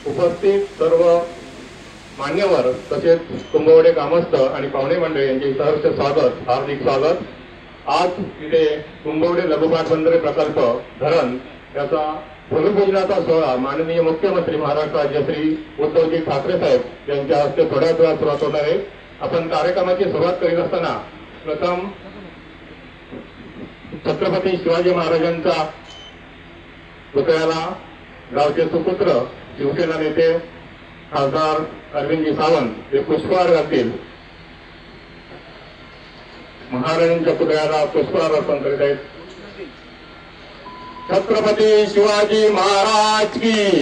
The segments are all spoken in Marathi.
उपस्थित सर्व मान्यवर तसेच कुंभवडे ग्रामस्थ आणि पाहुणे मंडळी यांचे सहर्ष स्वागत, हार्दिक स्वागत। आज इथे कुंभवडे लघुपाट बंदरे प्रकल्प धरण याचा भूमिपूजनाचा सोहळा माननीय मुख्यमंत्री महाराष्ट्र राज्य श्री उद्धवजी ठाकरे साहेब यांच्या हस्ते थोड्याच वेळात सुरुवात होणार आहे। आपण कार्यक्रमाची सुरुवात करीत असताना प्रथम छत्रपती शिवाजी महाराजांचा पुतळ्याला गावचे सुपुत्र शिवसेना नेते खासदार अरविंदजी सावंत हे पुष्पहार घालतील। महाराजांच्या पुतळ्याला पुष्पहार अर्पण करीत आहेत। छत्रपती शिवाजी महाराज की,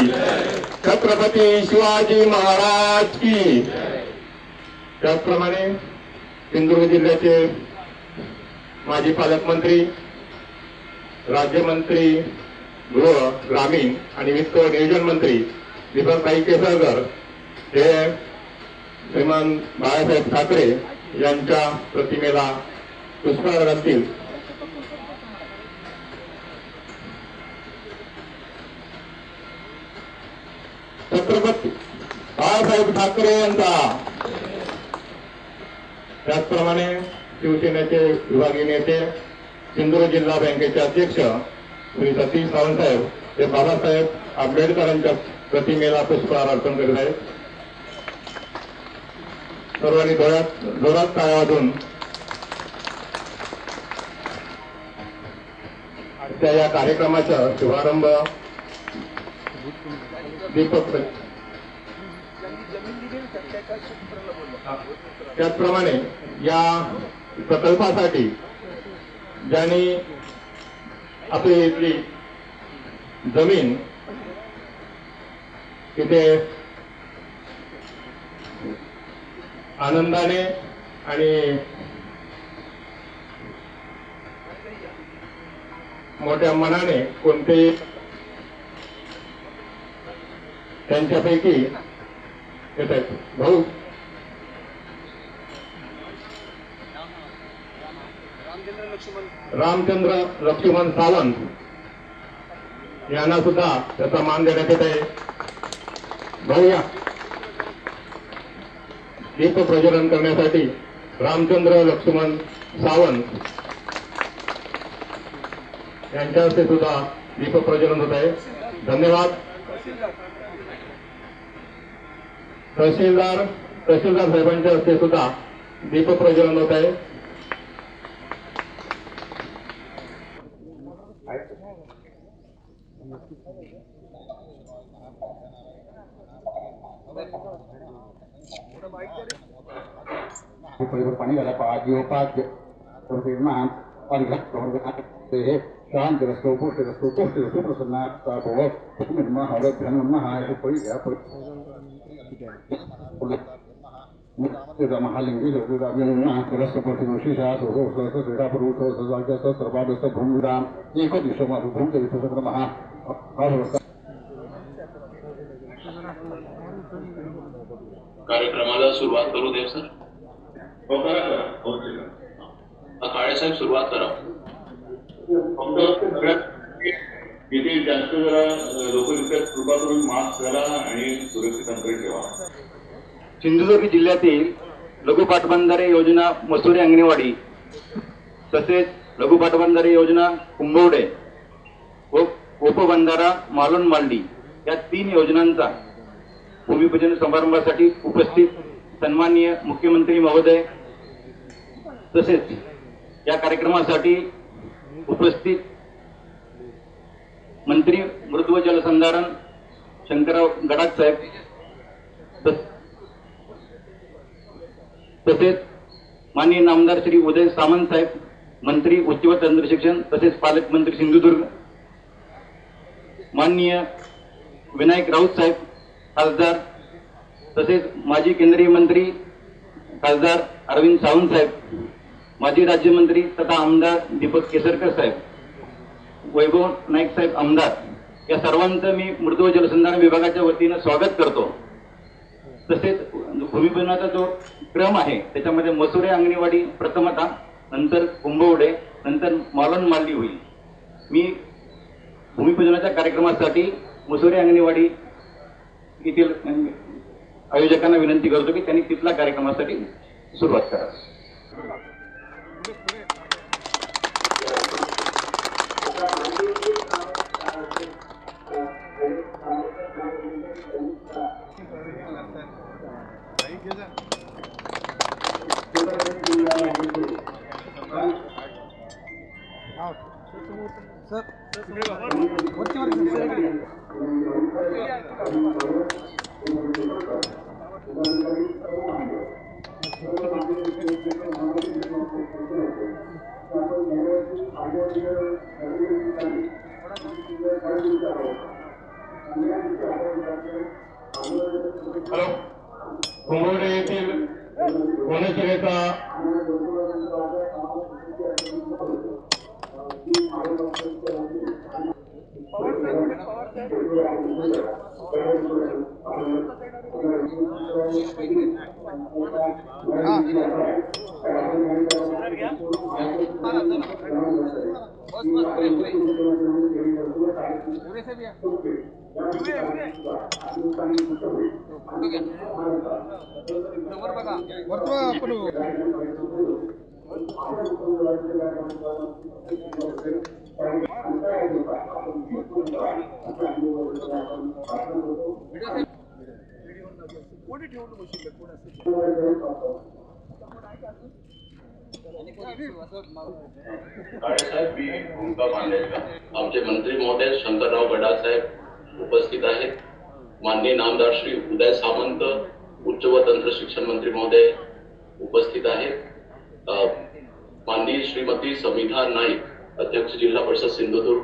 छत्रपती शिवाजी महाराज की। त्याचप्रमाणे सिंधुदुर्ग जिल्ह्याचे माजी पालकमंत्री, राज्यमंत्री गृह, ग्रामीण आणि वित्त नियोजन मंत्री दीपकभाई केसरकर हे श्रीमान बाळासाहेब ठाकरे यांच्या प्रतिमेला पुष्पहार घालतील। छत्रपती बाळासाहेब ठाकरे यांचा। त्याचप्रमाणे शिवसेनेचे विभागीय नेते, सिंधुदुर्ग जिल्हा बँकेचे अध्यक्ष श्री सतीश सावंतसाहेब हे बाबासाहेब आंबेडकरांच्या प्रतिमेला पुष्पहार अर्पण करीत आहेत। सर्वांनी जोरात टाळ्या वाजवून आजच्या या कार्यक्रमाचा शुभारंभ दीपक। त्याचप्रमाणे या प्रकल्पासाठी ज्यांनी आपली इथली जमीन तिथे आनंदाने आणि मोठ्या मनाने कोणते त्यांच्यापैकी येत आहेत भाऊ रामचंद्र लक्ष्मण सावंत यांना सुद्धा त्याचा मान देण्यात येत आहे। भाऊ या दीप प्रज्वलन करण्यासाठी रामचंद्र लक्ष्मण सावंत यांच्या हस्ते सुद्धा दीप प्रज्वलन होत आहे। धन्यवाद। तहसीलदार साहेबांच्या हस्ते सुद्धा दीप प्रज्वलन होत आहे। पानी वाला पाठ महान और शांति रस्तो पुष्ट रस्तो पुष्ट रस्तो प्रसन्ना महालिंगी भूमिराम एक महा कार्यक्रमाला सुरुवात करू देव सर। काळे साहेब सुरुवात करा। इथे जास्त जरा लोकसंख्येत कृपा करून मास्क घाला आणि सुरक्षित अंतर ठेवा। सिंधुदुर्ग जिल्ह्यातील लघु पाटबंधारे योजना मसुरे अंगणवाडी तसेच लघु पाटबंधारे योजना कुंभवडे व उपबंधारा मालवण मालडी या 3 योजनांचा भूमिपूजन समारंभासाठी उपस्थित सन्माननीय मुख्यमंत्री महोदय तसेच या कार्यक्रमासाठी उपस्थित मंत्री मृद व जलसंधारण शंकरराव गडाख साहेब तसेच माननीय नामदार श्री उदय सामंत साहेब मंत्री उच्च व तंत्र शिक्षण तसेच पालकमंत्री सिंधुदुर्ग, माननीय विनायक राऊत साहेब खासदार तसेच माजी केंद्रीय मंत्री खासदार अरविंद सावंत साहेब, माजी राज्यमंत्री तथा आमदार दीपक केसरकर साहेब, वैभव नाईक साहेब आमदार या सर्वांचं मी मृद व जलसंधारण विभागाच्या वतीनं स्वागत करतो। तसेच भूमिपूजनाचा जो क्रम आहे त्याच्यामध्ये मसुरे अंगणवाडी प्रथमतः, नंतर कुंभवडे, नंतर मालवण मालडी होईल। मी भूमिपूजनाच्या कार्यक्रमासाठी मसुरे अंगणवाडी येथील आयोजकांना विनंती करतो की त्यांनी तिथल्या कार्यक्रमासाठी सुरुवात करावी. हॅलो, कुंभवडे येथील कोणशिरेचा काळेसाहेब मी भूमिका मांडायचा. आमचे मंत्री महोदय शंकरराव गडाख साहेब उपस्थित आहेत. माननीय नामदार श्री उदय सामंत उच्च व तंत्र शिक्षण मंत्री महोदय उपस्थित आहेत. माननीय श्रीमती समिधा नाईक अध्यक्ष जिल्हा परिषद सिंधुदुर्ग,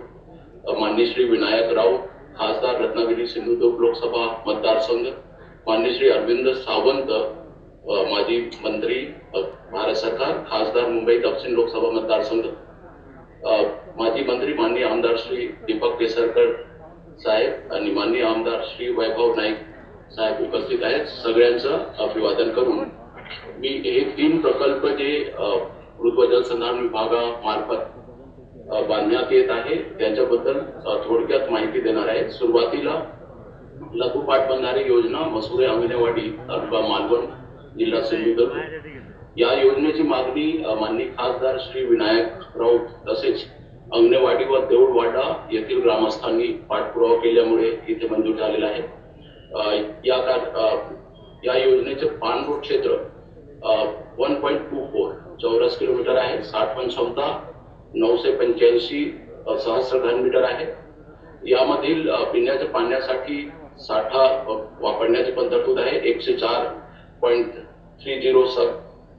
माननीय श्री विनायक राव खासदार रत्नागिरी सिंधुदुर्ग लोकसभा मतदारसंघ, माननीय श्री अरविंद सावंत माजी मंत्री भारत सरकार खासदार मुंबई दक्षिण लोकसभा मतदारसंघ, माजी मंत्री माननीय आमदार श्री दीपक केसरकर साहेब आणि माननीय आमदार श्री वैभव नाईक साहेब उपस्थित आहेत. सगळ्यांचं अभिवादन करून मी हे 3 प्रकल्प जे मृदू जलसंधारण विभागामार्फत बांधण्यात येत आहे त्यांच्याबद्दल थोडक्यात माहिती देणार आहे. सुरुवातीला लघु पाटबंधारे योजना मसुरे अंगणेवाडी तालुका मालवण जिल्हा सिंधुदुर्ग या योजनेची मागणी माननीय खासदार श्री विनायक राऊत तसेच अंगणेवाडी व देऊळवाडा येथील ग्रामस्थांनी पाठपुरावा केल्यामुळे इथे मंजूर झालेला आहे. या योजनेचे पाणलोट क्षेत्र 1.24 चौरस किलोमीटर आहे. साठवण क्षमता 985 सहस्र घनमीटर आहे. यामधील पिण्याच्या पाण्यासाठी साठा वापरण्याची पण तरतूद आहे 104.30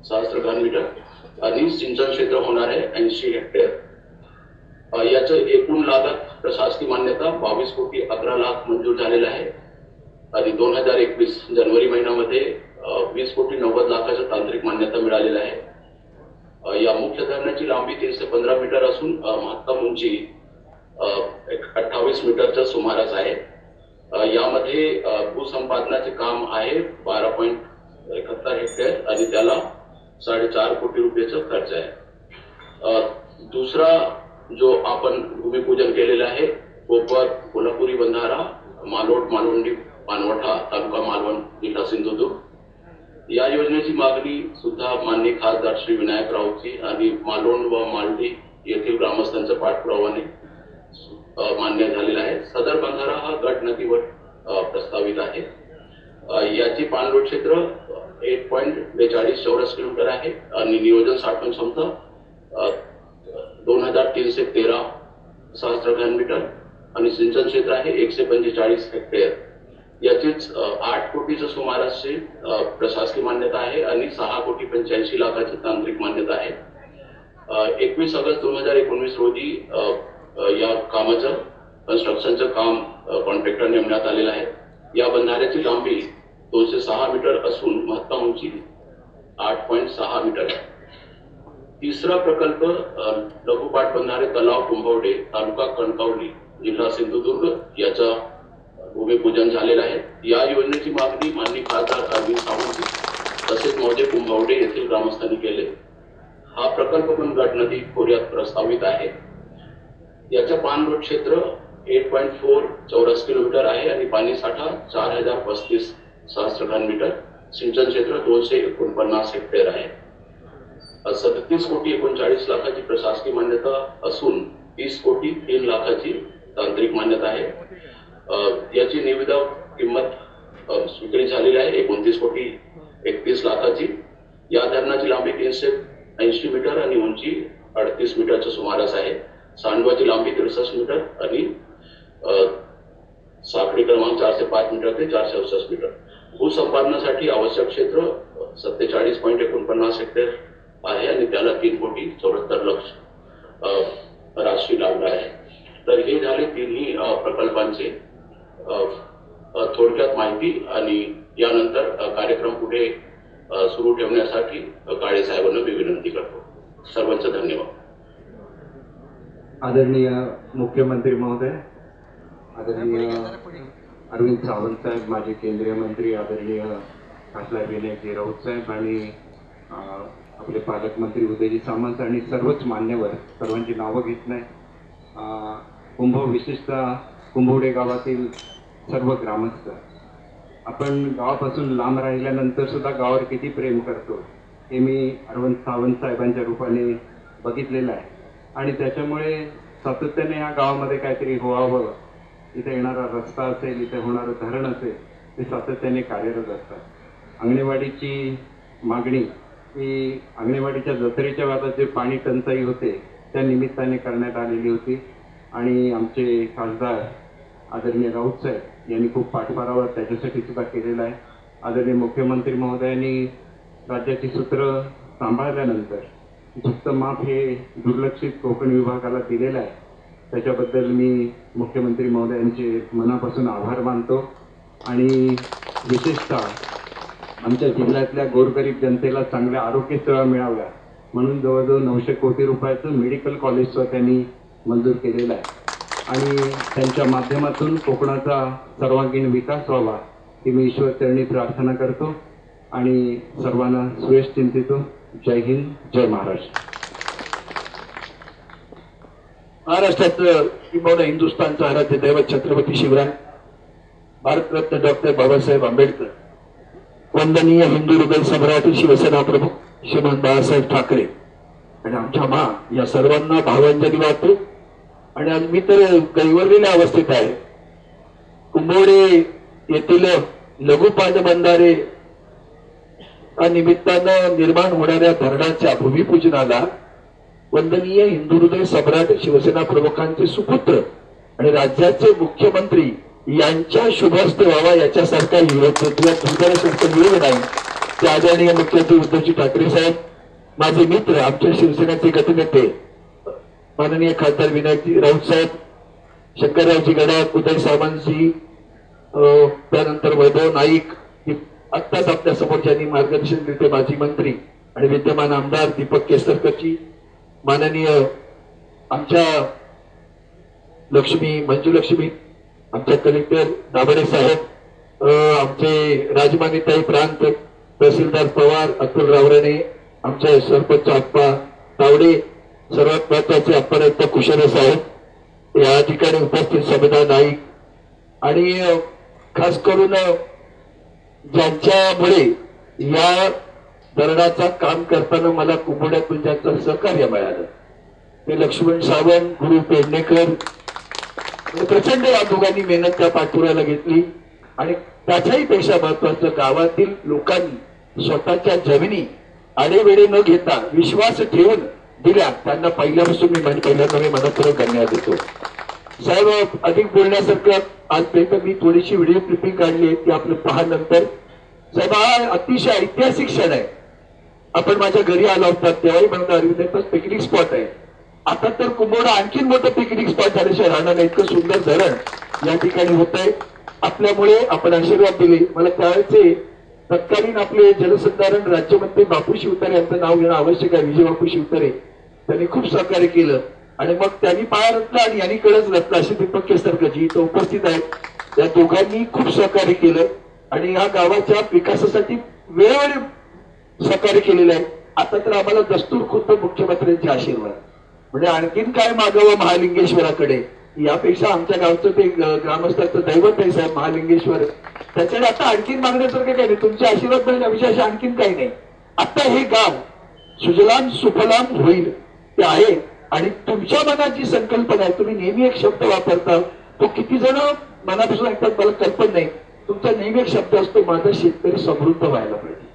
सहस्र घनमीटर आणि सिंचन क्षेत्र होणार आहे 80 हेक्टर. याचं एकूण लागत प्रशासकीय मान्यता 22 कोटी 11 लाख मंजूर झालेला आहे आणि 2021 जानेवारी महिन्यामध्ये 20 कोटी 90 लाखाचं तांत्रिक मान्यता मिळालेलं आहे. या मुख्य धरणाची लांबी 315 मीटर असून महत्तम उंची 28 मीटरच्या सुमारास आहे. यामध्ये भूसंपादनाचे काम आहे 12.71 हेक्टर आणि त्याला 4.5 कोटी रुपयाचा खर्च आहे. दुसरा जो आपण भूमिपूजन केलेलं आहे कोपर कोल्हापुरी बंधारा मालोट मालवंडी पानवठा तालुका मालवण जिल्हा सिंधुदुर्ग या योजनेची मागणी सुद्धा माननीय खासदार श्री विनायक राऊतजी आणि मालोंड व मालडी येथील ग्रामस्थांच्या पाठपुरावाने मान्य झालेला आहे. सदर बंधारा हा गट नदीवर प्रस्तावित आहे. याची पाणलोट क्षेत्र 1.42 चौरस किलोमीटर आहे आणि नियोजन साठवण क्षमता 2313 सहस्र घनमीटर आणि सिंचन क्षेत्र आहे 145 हेक्टर. याचीच 8 कोटीच्या सुमारासची प्रशासकीय मान्यता आहे आणि 6 कोटी 85 लाखाची तांत्रिक मान्यता आहे. 21 ऑगस्ट 2019 रोजी या कामाचं कन्स्ट्रक्शनचं काम कॉन्ट्रॅक्टर नेमण्यात आलेलं आहे. या बंधाऱ्याची लांबी 206 मीटर असून महत्तम उंची 8.6 मीटर आहे. तिसरा प्रकल्प लघु पाटबंधारे तलाव कुंभवडे तालुका कणकवली जिल्हा सिंधुदुर्ग याचा भूमिपूजन झालेलं आहे. या योजनेची मागणी माननीय खासदार अरविंद सावंत तसेच मौजे कुंभवडे येथील ग्रामस्थांनी केले. हा प्रकल्प पण गट नदी खोऱ्यात प्रस्तावित आहे. याचं पाणलोट क्षेत्र 8.4 चौरस किलोमीटर आहे आणि पाणी साठा 4035 सहस्र घन मीटर. सिंचन क्षेत्र 249 हेक्टर आहे. 37 कोटी 39 लाखाची प्रशासकीय मान्यता असून 30 कोटी 3 लाखाची तांत्रिक मान्यता आहे. याची निविदा किंमत स्वीकृत झालेली आहे 29 कोटी 31 लाखाची. या धरणाची लांबी 380 मीटर आणि उंची 38 मीटरच्या सुमारास आहे. सांडवाची लांबी 63 मीटर आणि साखळी क्रमांक 405 मीटर ते 466 मीटर. भूसंपादनासाठी आवश्यक क्षेत्र 47.49 हेक्टर आहे आणि त्याला 3 कोटी 74 लक्ष राशी लागणार आहे. तर हे झाले तिन्ही प्रकल्पांचे थोडक्यात माहिती आणि यानंतर कार्यक्रम पुढे सुरू ठेवण्यासाठी काळे साहेबांना मी विनंती करतो. सर्वांचं धन्यवाद. आदरणीय मुख्यमंत्री महोदय, आदरणीय अरविंद सावंत साहेब, माजी केंद्रीय मंत्री, आदरणीय खासदार विनायकजी राऊत साहेब आणि आपले पालकमंत्री उदयजी सामंत आणि सर्वच मान्यवर, सर्वांची नावं घेत नाही. विशेषतः कुंभवडे गावातील सर्व ग्रामस्थ, आपण गावापासून लांब राहिल्यानंतर सुद्धा गावावर किती प्रेम करतो हे मी अरविंद सावंत साहेबांच्या रूपाने बघितलेलं आहे. आणि त्याच्यामुळे सातत्याने या गावामध्ये काहीतरी व्हावं, इथे येणारा रस्ता असेल, इथे होणारं धरण असेल, ते सातत्याने कार्यरत असतात. अंगणेवाडीची मागणी ही अंगणेवाडीच्या जत्रेच्या वेळात जे पाणी टंचाई होते त्या निमित्ताने करण्यात आलेली होती आणि आमचे खासदार आदरणीय राऊत साहेब यांनी खूप पाठपुरावा त्याच्यासाठी सुद्धा केलेला आहे. आदरणीय मुख्यमंत्री महोदयांनी राज्याची सूत्र सांभाळल्यानंतर झुकत माप हे दुर्लक्षित कोकण विभागाला दिलेलं आहे. त्याच्याबद्दल मी मुख्यमंत्री महोदयांचे मनापासून आभार मानतो आणि विशेषतः आमच्या जिल्ह्यातल्या गोरगरीब जनतेला चांगल्या आरोग्य सेवा मिळाव्या म्हणून जवळजवळ 900 कोटी रुपयाचं मेडिकल कॉलेजचं त्यांनी मंजूर केलेलं आहे आणि त्यांच्या माध्यमातून कोकणाचा सर्वांगीण विकास व्हावा ही मी ईश्वरचरणी प्रार्थना करतो आणि सर्वांना सुयश चिंतितो. जय हिंद, जय महाराष्ट्र. महाराष्ट्राचं किंबहुना हिंदुस्थानचं आराध्य दैवत छत्रपती शिवराय, भारतरत्न डॉक्टर बाबासाहेब आंबेडकर, वंदनीय हिंदू हृदय सम्राट शिवसेना प्रमुख श्रीमान बाळासाहेब ठाकरे आणि आमच्या मा या सर्वांना भावांजली वाटतो. आणि आज मी तर कैवरलेल्या अवस्थेत आहे. कुंभवडे येथील लघु पाटबंधारे निमित्तानं निर्माण होणाऱ्या धरणाच्या भूमिपूजनाला वंदनीय हिंदू हृदय सम्राट शिवसेना प्रमुखांचे सुपुत्र आणि राज्याचे मुख्यमंत्री यांच्या शुभहस्ते व्हावा याच्यासारखा योग नाही. ते आदरणीय मुख्यमंत्री उद्धवजी ठाकरे साहेब, माझे मित्र, आमच्या शिवसेनेचे गटनेते माननीय खासदार विनायकजी राऊत साहेब, शंकररावजी गडाख, उदय सामंतजी, त्यानंतर वैभव नाईक, आत्ताच आपल्या समोर ज्यांनी मार्गदर्शन दिले माजी मंत्री आणि विद्यमान आमदार दीपक केसरकरजी, माननीय आमच्या मंजुलक्ष्मी, आमच्या कलेक्टर दाभडे साहेब, आमचे राजमानीताई प्रांत, तहसीलदार पवार, अतुल रावराणे, आमचे सरपंच आप्पा तावडे, सर्वात महत्वाचे अप्पारायत कुशल साहेब, या ठिकाणी उपस्थित समिधा नाईक आणि खास करून ज्यांच्यामुळे या धरणाचा काम करताना मला कुंभवड्यातून ज्यांचं सहकार्य मिळालं ते लक्ष्मण सावंत, गुरु पेडणेकर, प्रचंड या दोघांनी मेहनत त्या पाठपुरायला घेतली. आणि त्याच्याही पेक्षा महत्वाचं, गावातील लोकांनी स्वतःच्या जमिनी आडेवेडे न घेता विश्वास ठेवून दिल्या. त्यांना पहिल्यापासून मी पहिल्यांदा मनपूर्वक धन्यवाद देतो. साहेब, अधिक बोलण्यासारखं आजपर्यंत मी थोडीशी व्हिडिओ क्लिपिंग काढली ती आपलं पहा नंतर. साहेब, हा अतिशय ऐतिहासिक क्षण आहे. आपण माझ्या घरी आलो होता तेव्हाही म्हणतो अरविंद पिकनिक स्पॉट आहे. आता तर कुंभवडा आणखीन मोठं पिकनिक स्पॉट झाल्याशिवाय राहणार नाही. इतकं सुंदर धरण या ठिकाणी होत आहे. आपल्यामुळे आपण आशीर्वाद दिले. मला त्यावेळेचे तत्कालीन आपले जलसंधारण राज्यमंत्री बापू शिवतारे यांचं नाव घेणं आवश्यक आहे. विजय बापू शिवतारे त्यांनी खूप सहकार्य केलं आणि मग त्यांनी पाया रचला आणि यांनी कळच रचला. अशी दीपक केसरकरजी इथं उपस्थित आहेत. या दोघांनी खूप सहकार्य केलं आणि या गावाच्या विकासासाठी वेळोवेळी सहकार्य केलेलं आहे. आता तर आम्हाला दस्तूर खुद्द मुख्यमंत्र्यांचे आशीर्वाद, म्हणजे आणखीन काय मागावं महालिंगेश्वराकडे. यापेक्षा आमच्या गावचं ते ग्रामस्थांचं दैवत आहे साहेब महालिंगेश्वर, त्याच्याकडे आता आणखीन मागण्यासारखं काही नाही. तुमचे आशीर्वाद मिळेल याविषयी आणखीन काही नाही. आता हे गाव सुजलाम सुफलाम होईल ते आहे. आणि तुमच्या मनात जी संकल्पना आहे, तुम्ही नेहमी एक शब्द वापरता, तो किती जण मनापासून ऐकतात मला कल्पना नाही. तुमचा नेहमी एक शब्द असतो, माझा शेतकरी समृद्ध व्हायला पाहिजे,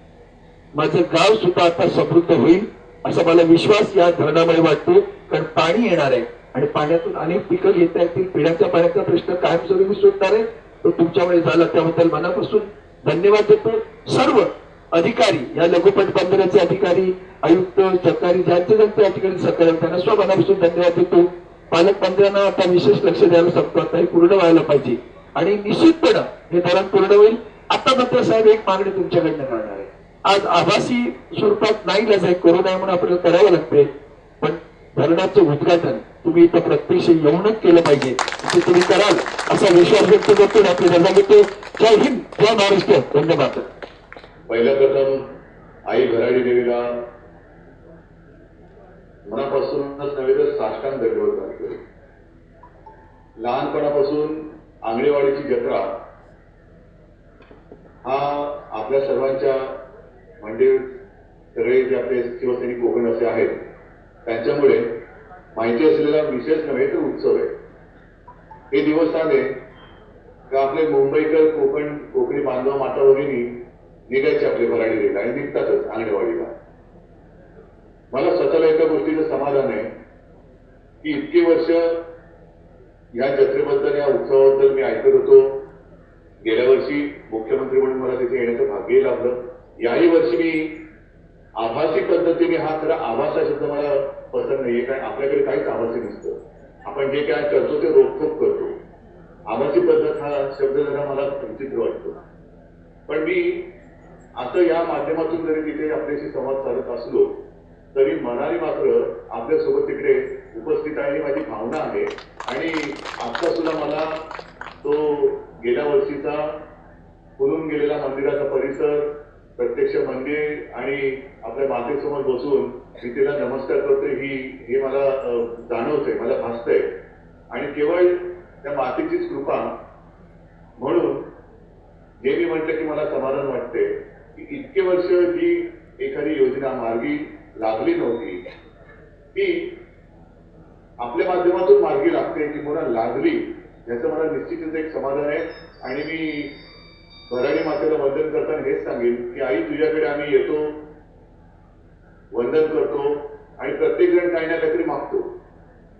माझं गाव सुद्धा आता समृद्ध होईल असा मला विश्वास या धरणामुळे वाटतो. कारण पाणी येणार आहे आणि पाण्यातून अनेक पिकं घेता येतील. पिण्याच्या पाण्याचा प्रश्न कायमस्वरूपी सुटणार आहे, तो तुमच्यामुळे झाला, त्याबद्दल मनापासून धन्यवाद देतो. सर्व अधिकारी, या लघुपट बंदराचे अधिकारी, आयुक्त, सरकारी ज्यांचे ज्यांचे या ठिकाणी सहकार्य, त्यांना स्वमनापासून धन्यवाद देतो. पालकमंत्र्यांना आता विशेष लक्ष द्यायला सांगतो. आता हे पूर्ण व्हायला पाहिजे आणि निश्चितपणे हे धरण पूर्ण होईल. आता मात्र साहेब एक मागणी तुमच्याकडनं करणार आहे. आज आभासी स्वरूपात नाही आहे, कोरोना आहे म्हणून आपल्याला करावं लागते, पण धरणाचं उद्घाटन तुम्ही इथं प्रत्यक्ष येऊनच केलं पाहिजे. ते तुम्ही कराल असा विश्वास व्यक्त करतो आणि आपली रजा घेतो. जय हिंद, जय महाराष्ट्र, धन्यवाद. पहिल्या प्रथम आई भराडी देवीला मनापासूनच नव्हे तर साष्टांग दंडवत घालतो. लहानपणापासून आंगणेवाडीची जत्रा हा आपल्या सर्वांच्या, म्हणजे सगळे जे आपले शिवसैनिक कोकण असे आहेत त्यांच्यामुळे माहिती असलेला विशेष नव्हे तर उत्सव आहे. हे दिवस आले का आपले मुंबईकर कोकणी बांधव माता भगिनी निघायचे आपले भराडी देवीला आणि निघतातच आंगणेवाडीला. मला स्वतःला एका गोष्टीचं समाधान आहे की इतकी वर्ष या जत्रेबद्दल, या उत्सवाबद्दल मी ऐकत होतो. गेल्या वर्षी मुख्यमंत्री म्हणून मला तिथे येण्याचं भाग्य लाभलं. याही वर्षी मी आभासी पद्धतीने, हा खरा आभास हा शब्द मला पसंत नाहीये, कारण आपल्याकडे काहीच आभासी नसतं. आपण जे काय करतो ते रोखोक करतो. आभासी पद्धत हा शब्द जरा मला विचित्र वाटतो. पण मी असं या माध्यमातून जरी तिथे आपल्याशी संवाद साधत असलो तरी मनाने मात्र आपल्यासोबत तिकडे उपस्थित आहे ही माझी भावना आहे. आणि आता सुद्धा मला तो गेल्या वर्षीचा फुलून गेलेला मंदिराचा परिसर, प्रत्यक्ष मंदिर आणि आपल्या मातेसमोर बसून मी तिला नमस्कार करतोय हे मला जाणवतंय, मला भासतंय. आणि केवळ त्या मातेचीच कृपा म्हणून जे मी म्हटलं की मला समाधान वाटते की इतके वर्ष जी एखादी योजना मार्गी लागली नव्हती ती आपल्या माध्यमातून मार्गी लागते, ती पुन्हा लागली, याचं मला निश्चितच एक समाधान आहे. आणि मी भराडी मातेला वंदन करताना हेच सांगेन की आई, तुझ्याकडे आम्ही येतो, वंदन करतो आणि प्रत्येक जण काही ना काहीतरी मागतो.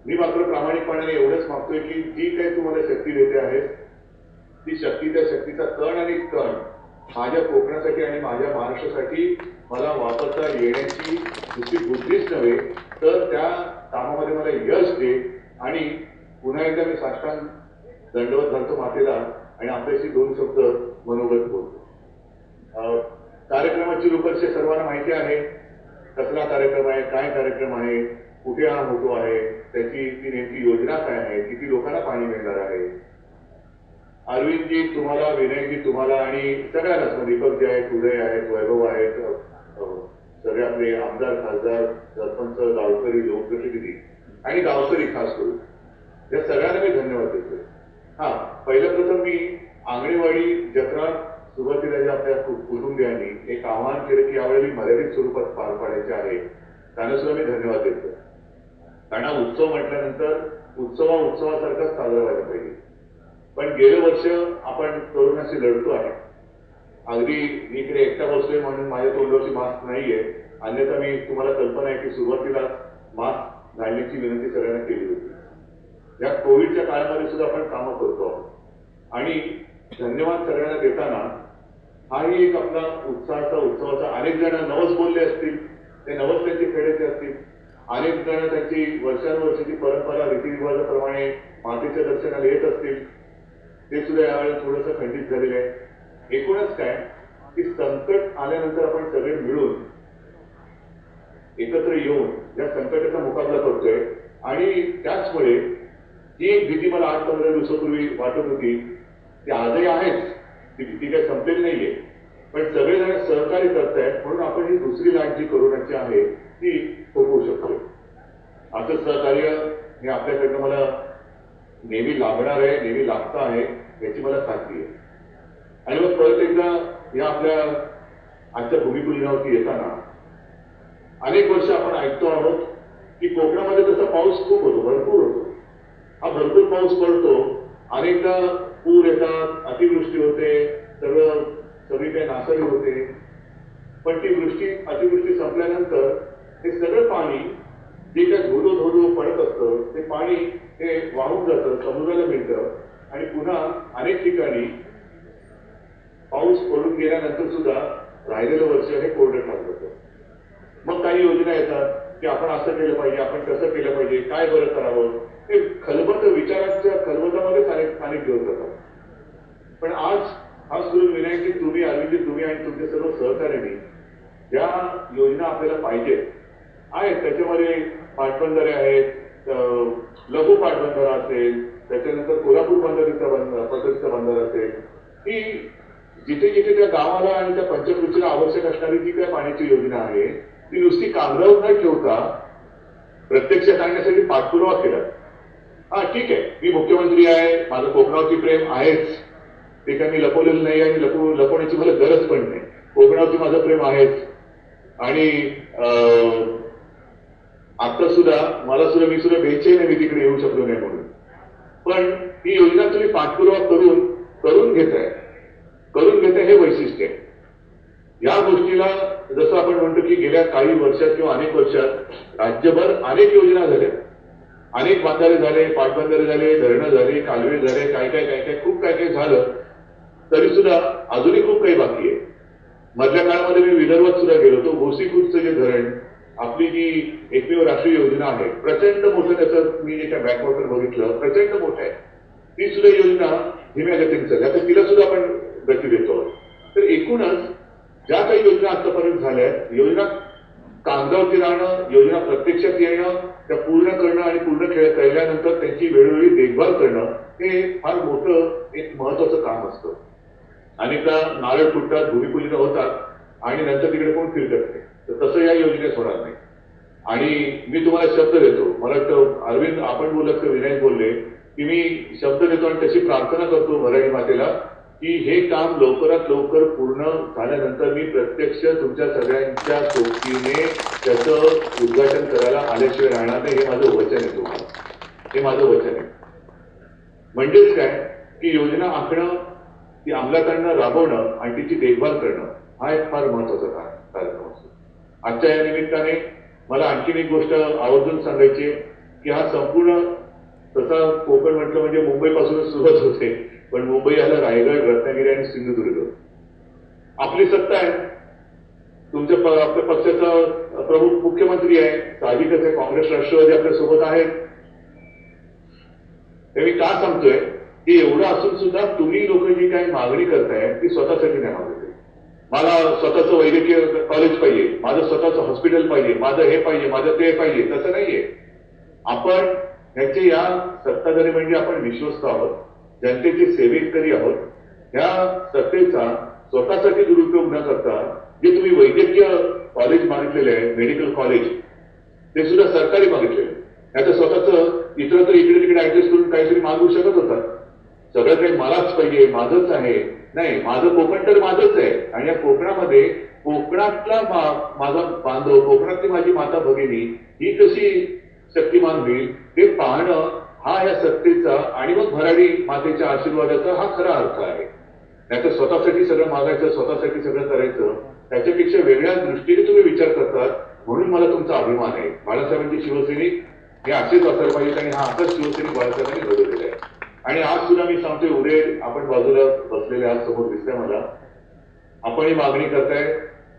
मी मात्र प्रामाणिकपणाने एवढंच मागतोय की जी काही तू मला शक्ती देते आहेस ती शक्ती, त्या शक्तीचा कण आणि कण माझ्या कोकणासाठी आणि माझ्या महाराष्ट्रासाठी मला वापरता येण्याची नुसती बुद्धीच नव्हे तर त्या कामामध्ये मला यश दे. आणि पुन्हा एकदा मी साष्टांग दंडवत घालतो मातेला आणि आपल्याशी दोन शब्द मनोगत बोलतो. कार्यक्रमाची रूपरेषा सर्वांना माहिती आहे. कसला कार्यक्रम आहे, काय कार्यक्रम आहे, कुठे हा होतो आहे, त्याची ती नेमकी योजना काय आहे, किती लोकांना पाणी मिळणार आहे. अरविंदजी तुम्हाला, विनयजी तुम्हाला आणि सगळ्यांनाच, दीपक जे आहेत, उदय आहेत, वैभव आहेत, सगळे आपले आमदार, खासदार, सरपंच, गावकरी, लोकप्रतिनिधी आणि गावकरी खास करून या सगळ्यांना मी धन्यवाद देतोय. पहिलं प्रथम मी आंगणेवाडी जत्रा सुरुवातीला जे आपल्या कुटुंबियांनी एक आवाहन केलं की यावेळी मर्यादित स्वरूपात पार पाडायचे आहे, त्यांना सुद्धा मी धन्यवाद देतो. कारण हा उत्सव म्हटल्यानंतर उत्सवासारखाच साजरा व्हायला पाहिजे. पण गेलं वर्ष आपण कोरोनाशी लढतो आहे. अगदी मी इकडे एकटा बसलोय म्हणून माझ्या तोंडावरची मास्क नाहीये, अन्यथा मी, तुम्हाला कल्पना आहे की सुरुवातीला मास्क घालण्याची विनंती सगळ्यांना केली होती. या कोविडच्या काळामध्ये सुद्धा आपण कामं करतो आणि धन्यवाद सगळ्यांना देताना हाही एक आपला उत्सवाचा अनेक जण नवस बोलले असतील, ते नवस त्यांचे फेडायचे असतील. अनेक जण त्यांची वर्षानुवर्षाची परंपरा रीतिरिवाजाप्रमाणे मातेच्या दर्शनाला येत असतील, ते सुद्धा यावेळेला थोडंसं खंडित झालेलं आहे. एकूणच काय की संकट आल्यानंतर आपण सगळे मिळून एकत्र येऊन या संकटाचा मुकाबला करतोय. आणि त्याचमुळे जी एक भीती मला 8-15 दिवसापूर्वी वाटत होती ती आजही आहेच, ती भीती काही संपलेली नाहीये. पण सगळेजण सहकार्य करतायत म्हणून आपण ही दुसरी लाट जी कोरोनाची आहे ती थोपवू शकतो. असं सहकार्य हे आपल्याकडनं मला नेहमी लागणार आहे, नेहमी लागतं आहे याची मला खात्री आहे. आणि मग परत एकदा या आपल्या आजच्या भूमिपूजनावरती येताना अनेक वर्ष आपण ऐकतो आहोत की कोकणामध्ये तसा पाऊस खूप होतो, भरपूर होतो. हा भरपूर पाऊस पडतो, अनेकदा पूर येतात, अतिवृष्टी होते, सगळी काही नासाडी होते. पण ती अतिवृष्टी संपल्यानंतर हे सगळं पाणी जे काय धोधो पडत असतं ते पाणी हे वाहून जातं, समुद्राला मिळतं आणि पुन्हा अनेक ठिकाणी पाऊस पडून गेल्यानंतर सुद्धा राहिलेलं वर्ष हे कोरडं ठरत होतं. मग काही योजना येतात की आपण असं केलं पाहिजे, आपण कसं केलं पाहिजे, काय बरं करावं, हे विचारांच्या खलबतामध्येच अनेक दिवस जातात. पण आज खास करून विनायकजी, तुम्ही, अरविंदजी, तुम्ही आणि तुमचे सर्व सहकार्यांनी ज्या योजना आपल्याला पाहिजेत आहेत, त्याच्यामध्ये पाटबंधारे आहेत, लघु पाटबंधारा असेल, त्याच्यानंतर कोल्हापूर पद्धतीचा बंधारा असेल, की जिथे जिथे त्या गावाला आणि त्या पंचकृषीला आवश्यक असणारी जी काय पाण्याची योजना आहे ती नुसती कागदावर न ठेवता प्रत्यक्षात आणण्यासाठी पाठपुरावा केला. हा ठीक आहे, मी मुख्यमंत्री आहे, माझं कोकणावरती प्रेम आहेच, ते काय मी लपवलेलं नाही आणि लपवण्याची मला गरज पण नाही. कोकणावरती माझं प्रेम आहेच. आणि आता सुद्धा मी सुद्धा बेचैन आहे, मी तिकडे येऊ शकलो नाही म्हणून. पण ही योजना तुम्ही पाठपुरावा करून घेताय हे वैशिष्ट्य आहे. या गोष्टीला जसं आपण म्हणतो की गेल्या काही वर्षात किंवा अनेक वर्षात राज्यभर अनेक योजना झाल्या, अनेक बांधारे झाले, पाटबंधारे झाले, धरणं झाले, कालवे झाले, काय खूप काय झालं, तरी सुद्धा अजूनही खूप काही बाकी आहे. मधल्या काळामध्ये मी विदर्भात सुद्धा गेलो होतो. गोसीखुर्दचं जे धरण, आपली जी एकमेव राष्ट्रीय योजना आहे, प्रचंड मोठं त्याचं मी एका बॅकवॉटर बघितलं, प्रचंड मोठं आहे. ती सुद्धा योजना धीम्या गतीने चालली, आता तिला सुद्धा आपण गती देतो. तर एकूणच ज्या काही योजना आतापर्यंत झाल्या, योजना कागदावरती राहणं, योजना प्रत्यक्षात येणं, त्या पूर्ण करणं आणि पूर्ण केल्यानंतर त्यांची वेळोवेळी देखभाल करणं हे फार मोठं एक महत्वाचं काम असतं. अनेकदा नारळ फुटतात, भूमिपूजन होतात आणि नंतर तिकडे कोण फिरकत नाही. तर तसं या योजनेत होणार नाही. आणि मी तुम्हाला शब्द देतो, मला वाटतं अरविंद आपण बोलत तर विनायक बोलले की मी शब्द देतो आणि तशी प्रार्थना करतो मराठी मातेला की हे काम लवकरात लवकर पूर्ण झाल्यानंतर मी प्रत्यक्ष तुमच्या सगळ्यांच्या सोबतीने त्याचं उद्घाटन करायला आल्याशिवाय राहणार नाही. हे माझं वचन आहे तुम्हाला, हे माझं वचन आहे. म्हणजेच काय की योजना आखणं, ती अंमलात आणणं, राबवणं आणि तिची देखभाल करणं हा एक फार महत्वाचा कार्यक्रम असतो. आजच्या या निमित्ताने मला आणखीन एक गोष्ट आवर्जून सांगायची की हा संपूर्ण तसा कोकण म्हटलं म्हणजे मुंबईपासूनच सुरुवात होते, पण मुंबई आलं रायगड, रत्नागिरी आणि सिंधुदुर्ग. आपली सत्ता आहे, आपल्या पक्षाचा प्रमुख मुख्यमंत्री आहे, साहजिकच आहे, काँग्रेस राष्ट्रवादी आपल्या सोबत आहेत. हे मी का सांगतोय की एवढं असून सुद्धा तुम्ही लोक जी काही मागणी करताय ती स्वतःसाठी नाही मागणी. मला स्वतःचं वैद्यकीय कॉलेज पाहिजे, माझं स्वतःचं हॉस्पिटल पाहिजे, माझं हे पाहिजे, माझं ते पाहिजे, तसं नाहीये. आपण ह्याचे या सत्ताधारी म्हणजे आपण विश्वस्त आहोत, जनतेचे सेवेकरी आहोत. ह्या सत्तेचा स्वतःसाठी दुरुपयोग न करता जे तुम्ही वैद्यकीय कॉलेज मागितलेले आहे, मेडिकल कॉलेज, ते सुद्धा सरकारी मागितलेले. याचं स्वतःच इतर इकडे तिकडे ऍडजस्ट करून काहीतरी मागू शकत होता. सगळं काही मलाच पाहिजे, माझंच आहे, नाही, माझं कोकण तर माझंच आहे. आणि या कोकणामध्ये कोकणातला माझा बांधव, कोकणातली माझी माता भगिनी ही कशी शक्तिमान होईल ते पाहणं हा या सत्तेचा आणि मग भराडी मातेच्या आशीर्वादाचा हा खरा अर्थ आहे. नाहीतर स्वतःसाठी सगळं मागायचं, स्वतःसाठी सगळं करायचं, त्याच्यापेक्षा वेगळ्या दृष्टीने तुम्ही विचार करतात, म्हणून मला तुमचा अभिमान आहे. बाळासाहेबांची शिवसैनिक हे असेच असायला पाहिजे आणि हा आताच शिवसैनिक बाळासाहेबांनी घडवलेला आहे. आणि आज सुद्धा मी सांगतोय, उदय आपण बाजूला बसलेले आज समोर दिसतंय मला, आपण ही मागणी करताय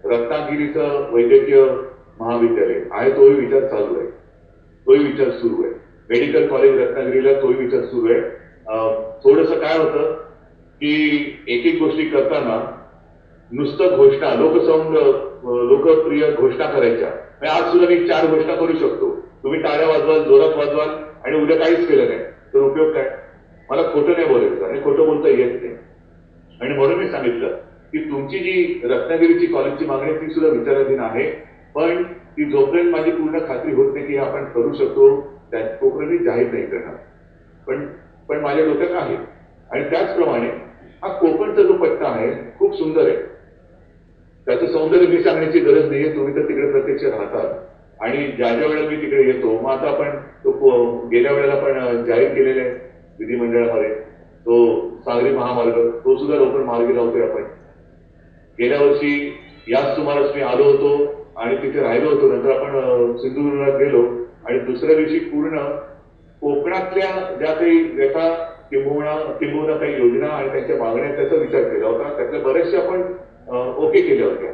रत्नागिरीचं वैद्यकीय महाविद्यालय आहे, तोही विचार चालू आहे, तोही विचार सुरू आहे. मेडिकल कॉलेज रत्नागिरीला तोही विचार सुरू आहे. थोडस काय होतं की एक गोष्टी करताना नुसतं घोषणा, लोकप्रिय घोषणा करायच्या. आज सुद्धा मी 4 घोषणा करू शकतो, तुम्ही टाळ्या वाजवाल, जोरात वाजवाल आणि उद्या काहीच केलं नाही तर उपयोग काय? मला खोटं नाही बोलायचं आणि खोटं बोलता येत नाही. आणि म्हणून मी सांगितलं की तुमची जी रत्नागिरीची कॉलेजची मागणी ती सुद्धा विचाराधीन आहे, पण ती जोपर्यंत माझी पूर्ण खात्री होत नाही की आपण करू शकतो तोपर्यंत जाहीर नाही करणार. पण पण माझ्या डोक्यात आहे. आणि त्याचप्रमाणे हा कोकणचा जो पट्टा आहे खूप सुंदर आहे. त्याचं सौंदर्य मी सांगण्याची गरज नाहीये, तुम्ही तर तिकडे प्रत्यक्ष राहतात आणि ज्या ज्या वेळेला मी तिकडे येतो, मग आता आपण तो गेल्या वेळेला पण जाहीर केलेले आहे विधिमंडळामध्ये तो सागरी महामार्ग, तो सुद्धा लवकर मार्गी लावतोय आपण. गेल्या वर्षी याच सुमारास मी आलो होतो आणि तिथे राहिलो होतो. नंतर आपण सिंधुदुर्गात गेलो आणि दुसऱ्या दिवशी पूर्ण कोकणातल्या ज्या काही व्यथा किंबहुना काही योजना आणि त्यांच्या मागण्या त्याचा विचार केला होता. त्यातल्या बऱ्याचशा आपण ओके केल्या होत्या,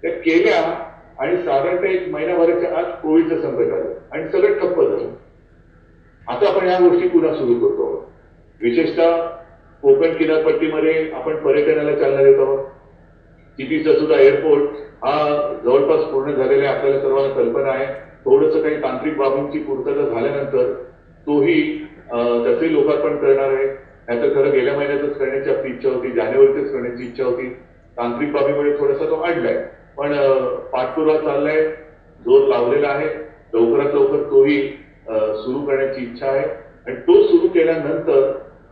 त्या केल्या आणि साधारणतः 1 महिनाभराच्या आत कोविडचं संकट आलं आणि सगळं ठप्प झालं. आता आपण या गोष्टी पुन्हा सुरू करतो. विशेषतः कोकण किनारपट्टीमध्ये आपण पर्यटनाला चालना देत आहोत. चिपीचा सुद्धा एअरपोर्ट हा जवळपास पूर्ण झालेला आहे, आपल्याला सर्वांना कल्पना आहे. थोडंसं काही तांत्रिक बाबींची पूर्तता झाल्यानंतर तोही त्याचंही लोकार्पण करणार आहे. नाहीतर खरं गेल्या महिन्यातच करण्याची आपली इच्छा होती, जानेवारीतच करण्याची इच्छा होती. तांत्रिक बाबीमुळे थोडासा तो अडलाय, पण पाठपुरावा चाललाय, जोर लावलेला आहे. लवकरात लवकर तोही सुरू करण्याची इच्छा आहे आणि तो सुरू केल्यानंतर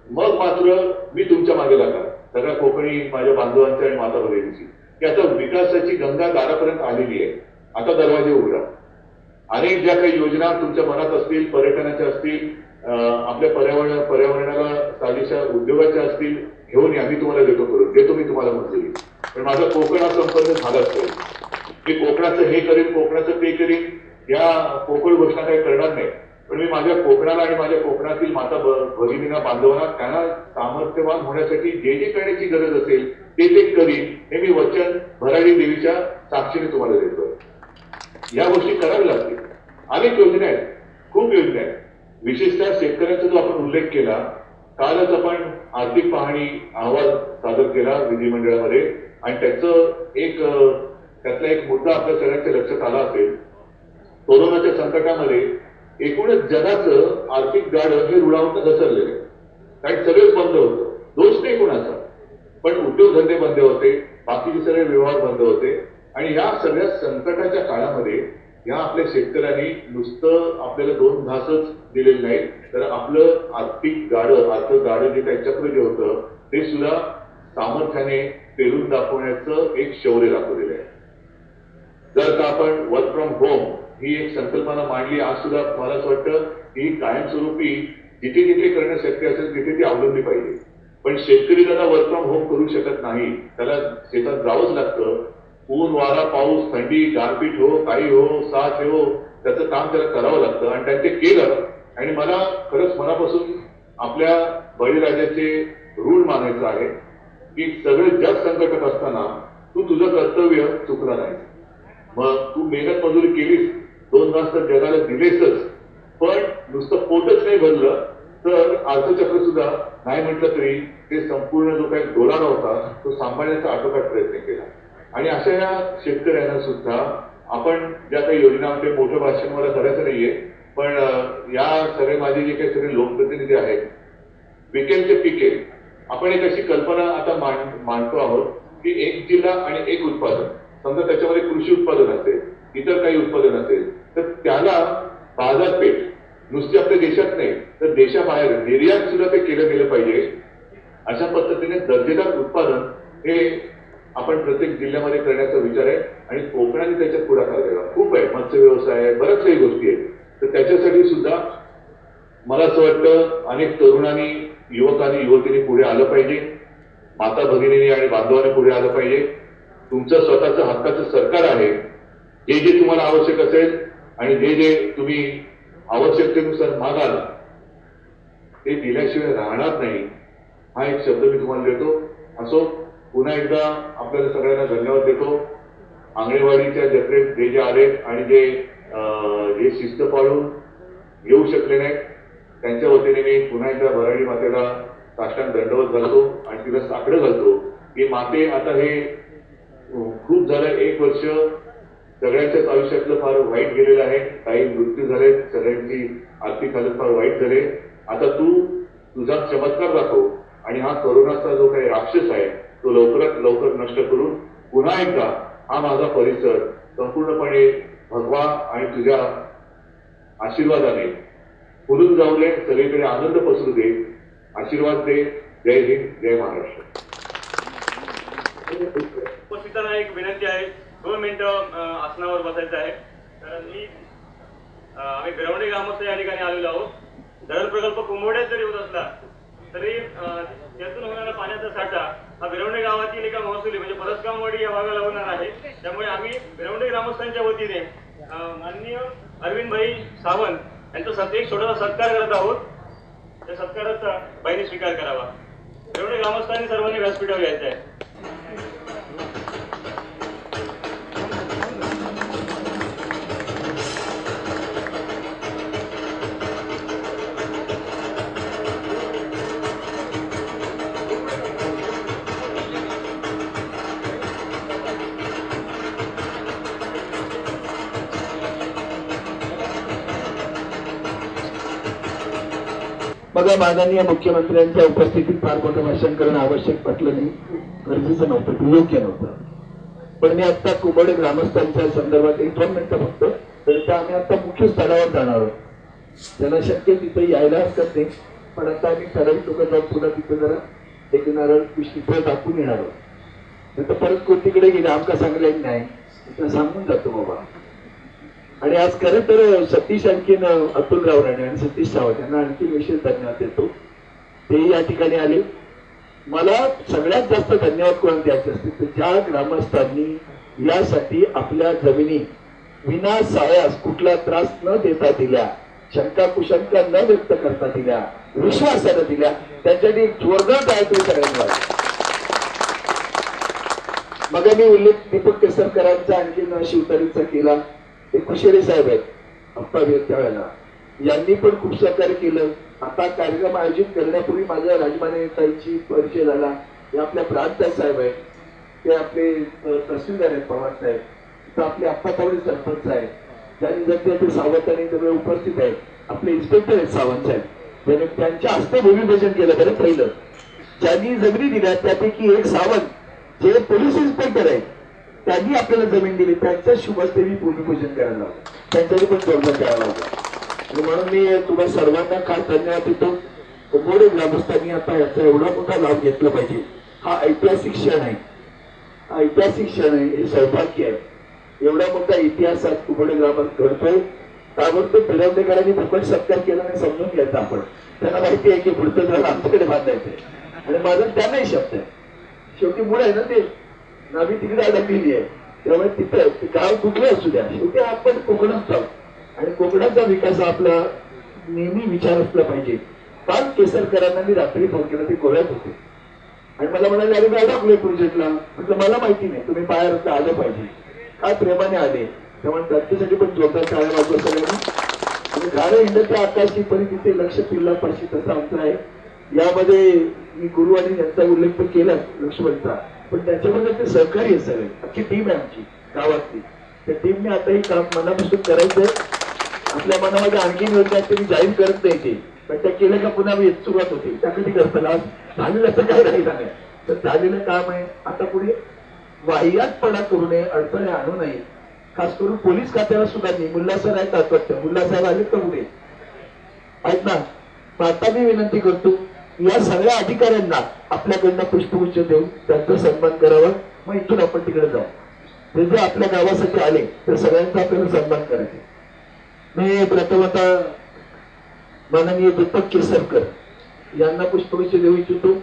मग मात्र मी तुमच्या मागे लागणार, सगळ्या कोकणी माझ्या बांधवांची आणि माता भगिनींची, की आता विकासाची गंगा दारापर्यंत आलेली आहे. आता दरवाजे उघडा. अनेक ज्या काही योजना तुमच्या मनात असतील, पर्यटनाच्या असतील, आपल्या पर्यावरणाला साजेशा उद्योगाच्या असतील, घेऊन या. मी तुम्हाला देतो मी तुम्हाला मंजुरी. पण माझा कोकण हा संपन्न झालाच पाहिजे. मी कोकणाचं हे करीन, कोकणाचं ते करीन, या पोकळ घोषणा काही करणार नाही. पण मी माझ्या कोकणाला आणि माझ्या कोकणातील माता भगिनींना, बांधवांना, त्यांना सामर्थ्यवान होण्यासाठी जे जे करण्याची गरज असेल ते करीन, हे मी वचन भराडी देवीच्या साक्षीने तुम्हाला देतो. या गोष्टी कराव्या लागतील. अनेक योजना आहेत, खूप योजना आहेत. विशेषतः शेतकऱ्यांचा जो आपण उल्लेख केला, कालच आपण आर्थिक पाहणी अहवाल सादर केला विधिमंडळामध्ये आणि त्यातला एक मुद्दा आपल्या सगळ्यांच्या लक्षात आला असेल. कोरोनाच्या संकटामध्ये एकूणच जगाचं आर्थिक गाडं हे रुळावून घसरलेलं आहे. कारण सगळंच बंद होतं. दोष नाही कोणाचा, पण उद्योगधंदे बंद होते, बाकीचे सगळे व्यवहार बंद होते. आणि या सगळ्या संकटाच्या काळामध्ये या आपल्या शेतकऱ्यांनी नुसतं आपल्याला 2 घासच दिलेले नाही, तर आपलं आर्थिक गाडं जे काही चक्र जे होतं ते सुद्धा सामर्थ्याने पेरून दाखवण्याचं एक शौर्य दाखवलेलं आहे. जर का आपण वर्क फ्रॉम होम ही एक संकल्पना मांडली, आज सुद्धा मला असं वाटतं की कायमस्वरूपी जिथे जिथे करणं शक्य असेल तिथे ती अवलंबली पाहिजे. पण शेतकरी दादा वर्क फ्रॉम होम करू शकत नाही, त्याला शेतात जावंच लागतं. ऊन, वारा, पाऊस, थंडी, गारपीट हो, काही हो, साथ हो, त्याचं काम त्याला करावं लागतं आणि त्यांनी ते केलं. आणि मला खरंच मनापासून आपल्या बळीराजाचे ऋण मानायचं आहे की सगळं जग संकटात असताना तू तुझं कर्तव्य चुकलं नाही. मग तू मेहनत मजुरी केलीस, 2 तास तर जगाला दिलेसच, पण नुसतं पोटच नाही भरलं तर अर्थचक्र सुद्धा नाही म्हटलं तरी ते संपूर्ण जो काही डोलारा होता तो सांभाळण्याचा आटोकाट प्रयत्न केला. आणि अशा या शेतकऱ्यांना सुद्धा आपण ज्या काही योजना, ते मोठं भाषण मला करायचं नाहीये, पण या सगळे माझे जे काही सगळे लोकप्रतिनिधी आहेत, विकेल ते पिकेल, आपण एक अशी कल्पना आता मांडतो आहोत की एक जिल्हा आणि एक उत्पादन. समजा त्याच्यामध्ये कृषी उत्पादन असेल, इतर काही उत्पादन असेल, तर त्याला बाजारपेठ नुसती आपल्या देशात नाही तर देशाबाहेर निर्यात सुद्धा ते केलं गेलं पाहिजे. अशा पद्धतीने दर्जेदार उत्पादन हे आपण प्रत्येक जिल्ह्यामध्ये करण्याचा विचार आहे आणि कोकणाने त्याच्यात पुढाकार घ्यावा. खूप आहे, मत्स्य व्यवसाय आहे, बऱ्याच काही गोष्टी आहेत. तर त्याच्यासाठी सुद्धा मला असं वाटतं अनेक तरुणांनी, युवकांनी, युवतींनी पुढे आलं पाहिजे. माता भगिनींनी आणि बांधवांनी पुढे आलं पाहिजे. तुमचं स्वतःचं हक्काचं सरकार आहे. जे जे तुम्हाला आवश्यक असेल आणि जे जे तुम्ही आवश्यकतेनुसार मागाल ते दिल्याशिवाय राहणार नाही, हा एक शब्द मी तुम्हाला देतो. असो, पुन्हा एकदा आपल्याला सगळ्यांना धन्यवाद देतो. आंगणेवाडीच्या जत्रेत जे जे आले आणि जे शिस्त पाळून येऊ शकले नाहीत त्यांच्या वतीने मी पुन्हा एकदा भराडी मातेला साष्टांग दंडवत घालतो आणि तिला साकडं घालतो की माते, आता हे खूप झालं, 1 वर्ष सगळ्यांच्याच आयुष्यातलं फार वाईट गेलेलं आहे. काही मृत्यू झाले, सगळ्यांची आर्थिक हालत फार वाईट झाले. आता तू तुझा चमत्कार दाखव आणि हा कोरोनाचा जो काही राक्षस आहे तो लवकरात लवकर नष्ट करून पुन्हा एकदा हा माझा परिसर संपूर्णपणे भगवा आणि तुझ्या आशीर्वादाने फुलून जाऊ दे, सगळीकडे आनंद पसरू दे. आशीर्वाद दे. जय हिंद, जय महाराष्ट्र. उपस्थितांना एक विनंती आहे, 2 मिनिटं आसनावर बसायचं आहे. कारण आम्ही भिरवंडी ग्रामस्थ या ठिकाणी आलेलो आहोत. धरण प्रकल्प कुंभवड्यात जरी होत असला तरी त्यातून होणारा पाण्याचा साठा हा भिरवंडी गावातील एका महसुली म्हणजे परसकामवाडी या भागाला होणार आहे. त्यामुळे आम्ही भिरवंडी ग्रामस्थांच्या वतीने माननीय अरविंदभाई सावंत यांचा एक छोटासा सत्कार करत आहोत. त्या सत्काराचा बाईने स्वीकार करावा. भिरवंडी ग्रामस्थांनी सर्वांनी व्यासपीठावर यायचं आहे. बघा, माननीय मुख्यमंत्र्यांच्या उपस्थितीत फार मोठं भाषण करणं आवश्यक वाटलं नाही, गरजेचं नव्हतं, योग्य नव्हतं. पण मी आता कुंभवडे ग्रामस्थांच्या संदर्भात 1-2 मिनिटं फक्त, तर आम्ही आता मुख्य स्थळावर जाणार आहोत. ज्यांना शक्य तिथे यायला हरकत नाही, पण आता आम्ही ठराविक लोक जाऊन पुन्हा तिथे जरा एक नारळ पुष्प दाखवून येणार आहोत. तर परत कोणतीकडे गेले आमका सांगले नाही, तिथं सांगून जातो बाबा. आणि आज खरं तर सतीश आणखीन अतुलराव राणे आणि सतीश सावंत यांना आणखी विशेष धन्यवाद देतो. ते या ठिकाणी आले. मला सगळ्यात जास्त धन्यवाद कोण द्यायचे असते तर ज्या ग्रामस्थांनी यासाठी आपल्या जमिनी विना सायास कुठला त्रास न देता दिल्या, शंका कुशंका न व्यक्त करता दिल्या, विश्वासानं दिल्या, त्यांच्यासाठी एक जोरदार टाळ्या सगळ्यांना. मग मी उल्लेख दीपक केसरकरांचा आणखीन शिवतारीचा केला. ते कुशेरे साहेब आहेत अप्पा त्यावेळेला, यांनी पण खूप सहकार्य केलं. आता कार्यक्रम आयोजित करण्यापूर्वी माझ्या राजमानेताईची परिचय झाला. हे आपल्या प्रांत साहेब आहेत, ते आपले तहसीलदार आहेत पवार साहेब, तर आपले अप्पा तावडे सरपंच आहेत, ज्यांनी जर सावंत आणि सगळे उपस्थित आहेत. आपले इन्स्पेक्टर आहेत सावंत साहेब, ज्याने त्यांच्या हस्ते भूमिपूजन केलं. बरं, पहिलं ज्यांनी जमिनी दिल्या त्यापैकी एक सावंत जे पोलीस इन्स्पेक्टर आहेत, त्यांनी आपल्याला जमीन दिली, त्यांच्या शुभ हस्ते मी भूमिपूजन करायला लावलं. त्यांच्याकडे पण जोरदार करायला लावलं. आणि म्हणून मी तुम्हाला सर्वांना खास धन्यवाद देतो. कुंभवडे ग्रामस्थांनी आता याचा एवढा मोठा लाभ घेतला पाहिजे. हा ऐतिहासिक क्षण आहे, हा ऐतिहासिक क्षण आहे, हे सौभाग्य आहे. एवढा मोठा इतिहास आज कुंभवडे ग्रामात घडतोय. ताबडतोब भिरवडेकरांनी फुकट सत्कार केला नाही समजून घ्यायचा आपण. त्यांना माहिती आहे की पुढचं धरण आमच्याकडे बांधायचंय आणि माझा त्यांनाही शब्द आहे. शेवटी मूळ आहे ना ते, नावी तिकडे अडकलेली आहे, त्यामुळे तिथं गाव कुठले असू द्या, शेवटी आपण कोकणात आहोत आणि कोकणाचा विकास आपला नेहमी विचार असला पाहिजे. काल केसरकरांना मी रात्री फोन केला, ते गोव्यात होते आणि मला म्हणाले, अरे मी अडकलोय प्रोजेक्टला. म्हटलं मला माहिती नाही, तुम्ही बाहेर आलं पाहिजे. काय प्रेमाने आले, त्यामुळे त्यांच्यासाठी पण जोरदार टाळ्या वाजवा सगळ्यांनी. आणि गाडं हिंडच्या आकाशी पण तिथे लक्ष पिल्ला पाशी तसं आमचं आहे. यामध्ये मी गुरु आणि यांचा उल्लेख पण केला लक्ष्मणचा, पण त्याच्यामध्ये ते सहकार्य सगळे, अख्खी टीम आहे आमची गावातली. त्या टीमने आता हे काम मनापासून करायचंय. आपल्या मनामध्ये आणखी योजना ते मी जाहीर करत नाही ते, पण त्या केलं का पुन्हा मी सुरुवात होती. त्या कधी करताना झालेलं असं काही राहिलं नाही, तर झालेलं काम आहे. आता पुढे वाह्यातपणा करू नये, अडचणी आणू नये. खास करून पोलीस खात्याला सुद्धा नाही. मुल्ला सर आहेत तात्पत्य, मुल्ला साहेब आले का पुढे आहेत ना. आता मी विनंती करतो या सगळ्या अधिकाऱ्यांना आपल्याकडनं पुष्पगुच्छ देऊन त्यांचा सन्मान करावा. मग इथून आपण तिकडे जाऊ. ते जे आपल्या गावासाठी आले तर सगळ्यांचा आपल्याला सन्मान करायचा. मी प्रथमतः माननीय दीपक केसरकर यांना पुष्पगुच्छ देऊ इच्छितो.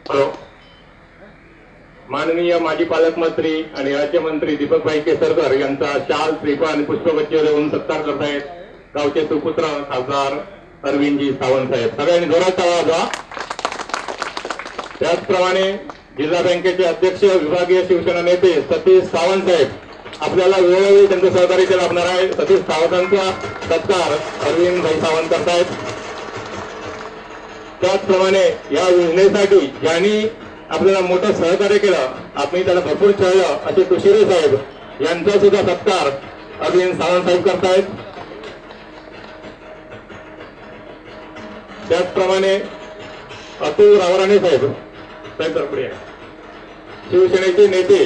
हॅलो. माननीय माजी पालकमंत्री आणि राज्यमंत्री दीपकभाई केसरकर यांचा शाल, श्रीफळ आणि पुष्पगुच्छ देऊन सत्कार करतायत गावचे सुपुत्र खासदार अरविंदजी सावंत साहेब. सगळ्यांनी जोरात टाळ्या वाजवा. त्याचप्रमाणे जिल्हा बँकेचे अध्यक्ष विभागीय शिवसेना नेते सतीश सावंत साहेब आपल्याला वेळोवेळी त्यांचं सहकार्य लाभणार आहे. सतीश सावंतांचा सत्कार अरविंदभाई सावंत करतायत. त्याचप्रमाणे या योजनेसाठी ज्यांनी आपल्याला मोठं सहकार्य केलं, आपण त्याला भरपूर खेळलं, असे तुशिरे साहेब यांचा सुद्धा सत्कार अरविंद सावंत साहेब करतायत. त्याचप्रमाणे अतुल रावराणे साहेब पुढे शिवसेनेचे नेते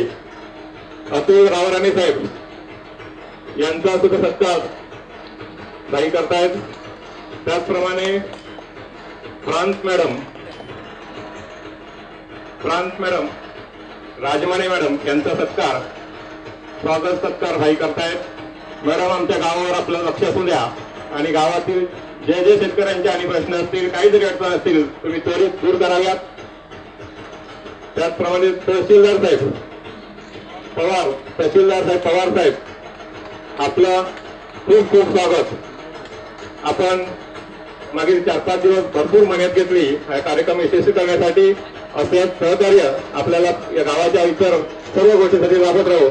अतुल रावराणे साहेब यांचा सुद्धा सत्कार सही करतायत. त्याचप्रमाणे फ्रान्स मॅडम राजमाने मॅडम यांचा स्वागत सत्कार सही करतायत. मॅडम, आमच्या गावावर आपलं लक्ष असू द्या आणि गावातील जे जे शेतकऱ्यांचे आणि प्रश्न असतील, काही जरी अडचण असतील, तुम्ही त्वरित दूर कराव्यात. त्याचप्रमाणे तहसीलदार साहेब पवार साहेब, आपलं खूप खूप स्वागत. आपण मागील 4-5 दिवस भरपूर मेहनत घेतली हा कार्यक्रम यशस्वी करण्यासाठी. असे सहकार्य आपल्याला या गावाच्या इतर सर्व गोष्टीसाठी लाभत राहू.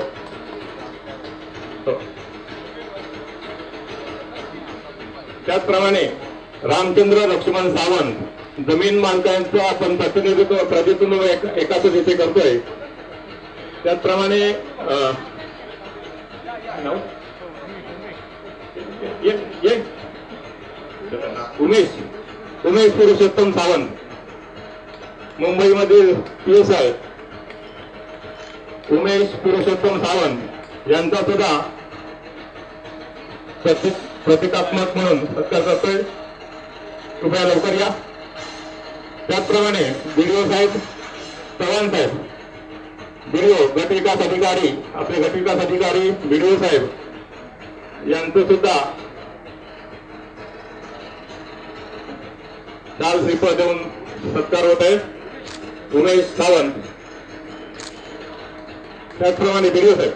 त्याचप्रमाणे रामचंद्र लक्ष्मण सावंत, जमीन मालकांचं आपण प्रतिनिधित्व एकाच इथे करतोय. त्याचप्रमाणे उमेश पुरुषोत्तम सावंत, मुंबईमधील PSI उमेश पुरुषोत्तम सावंत यांचा सुद्धा प्रतिकात्मक म्हणून सत्कार करतोय. कृपया लवकर या. त्याचप्रमाणे BDO साहेब, चव्हाण साहेब, BDO गट विकास अधिकारी, आपले गट विकास अधिकारी BDO साहेब यांचं सुद्धा लाल श्रीफळ देऊन सत्कार होत आहे. उमेश सावंत. त्याचप्रमाणे BDO साहेब,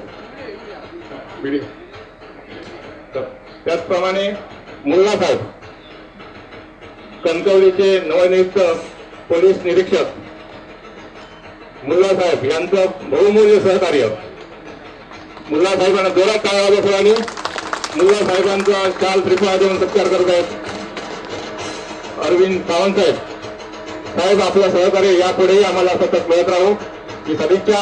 त्याचप्रमाणे मुल्ला साहेब, कणकवलीचे नवनियुक्त पोलीस निरीक्षक मुल्ला साहेब यांचं बहुमूल्य सहकार्य. मुल्ला साहेबांना जोरात टाळ्या बसवा आणि मुल्ला साहेबांचा शाल श्रीफळ देऊन सत्कार करत आहेत. अरविंद सावंत साहेब, आपलं सहकार्य यापुढेही आम्हाला सतत मिळत राहू ही सदिच्छा.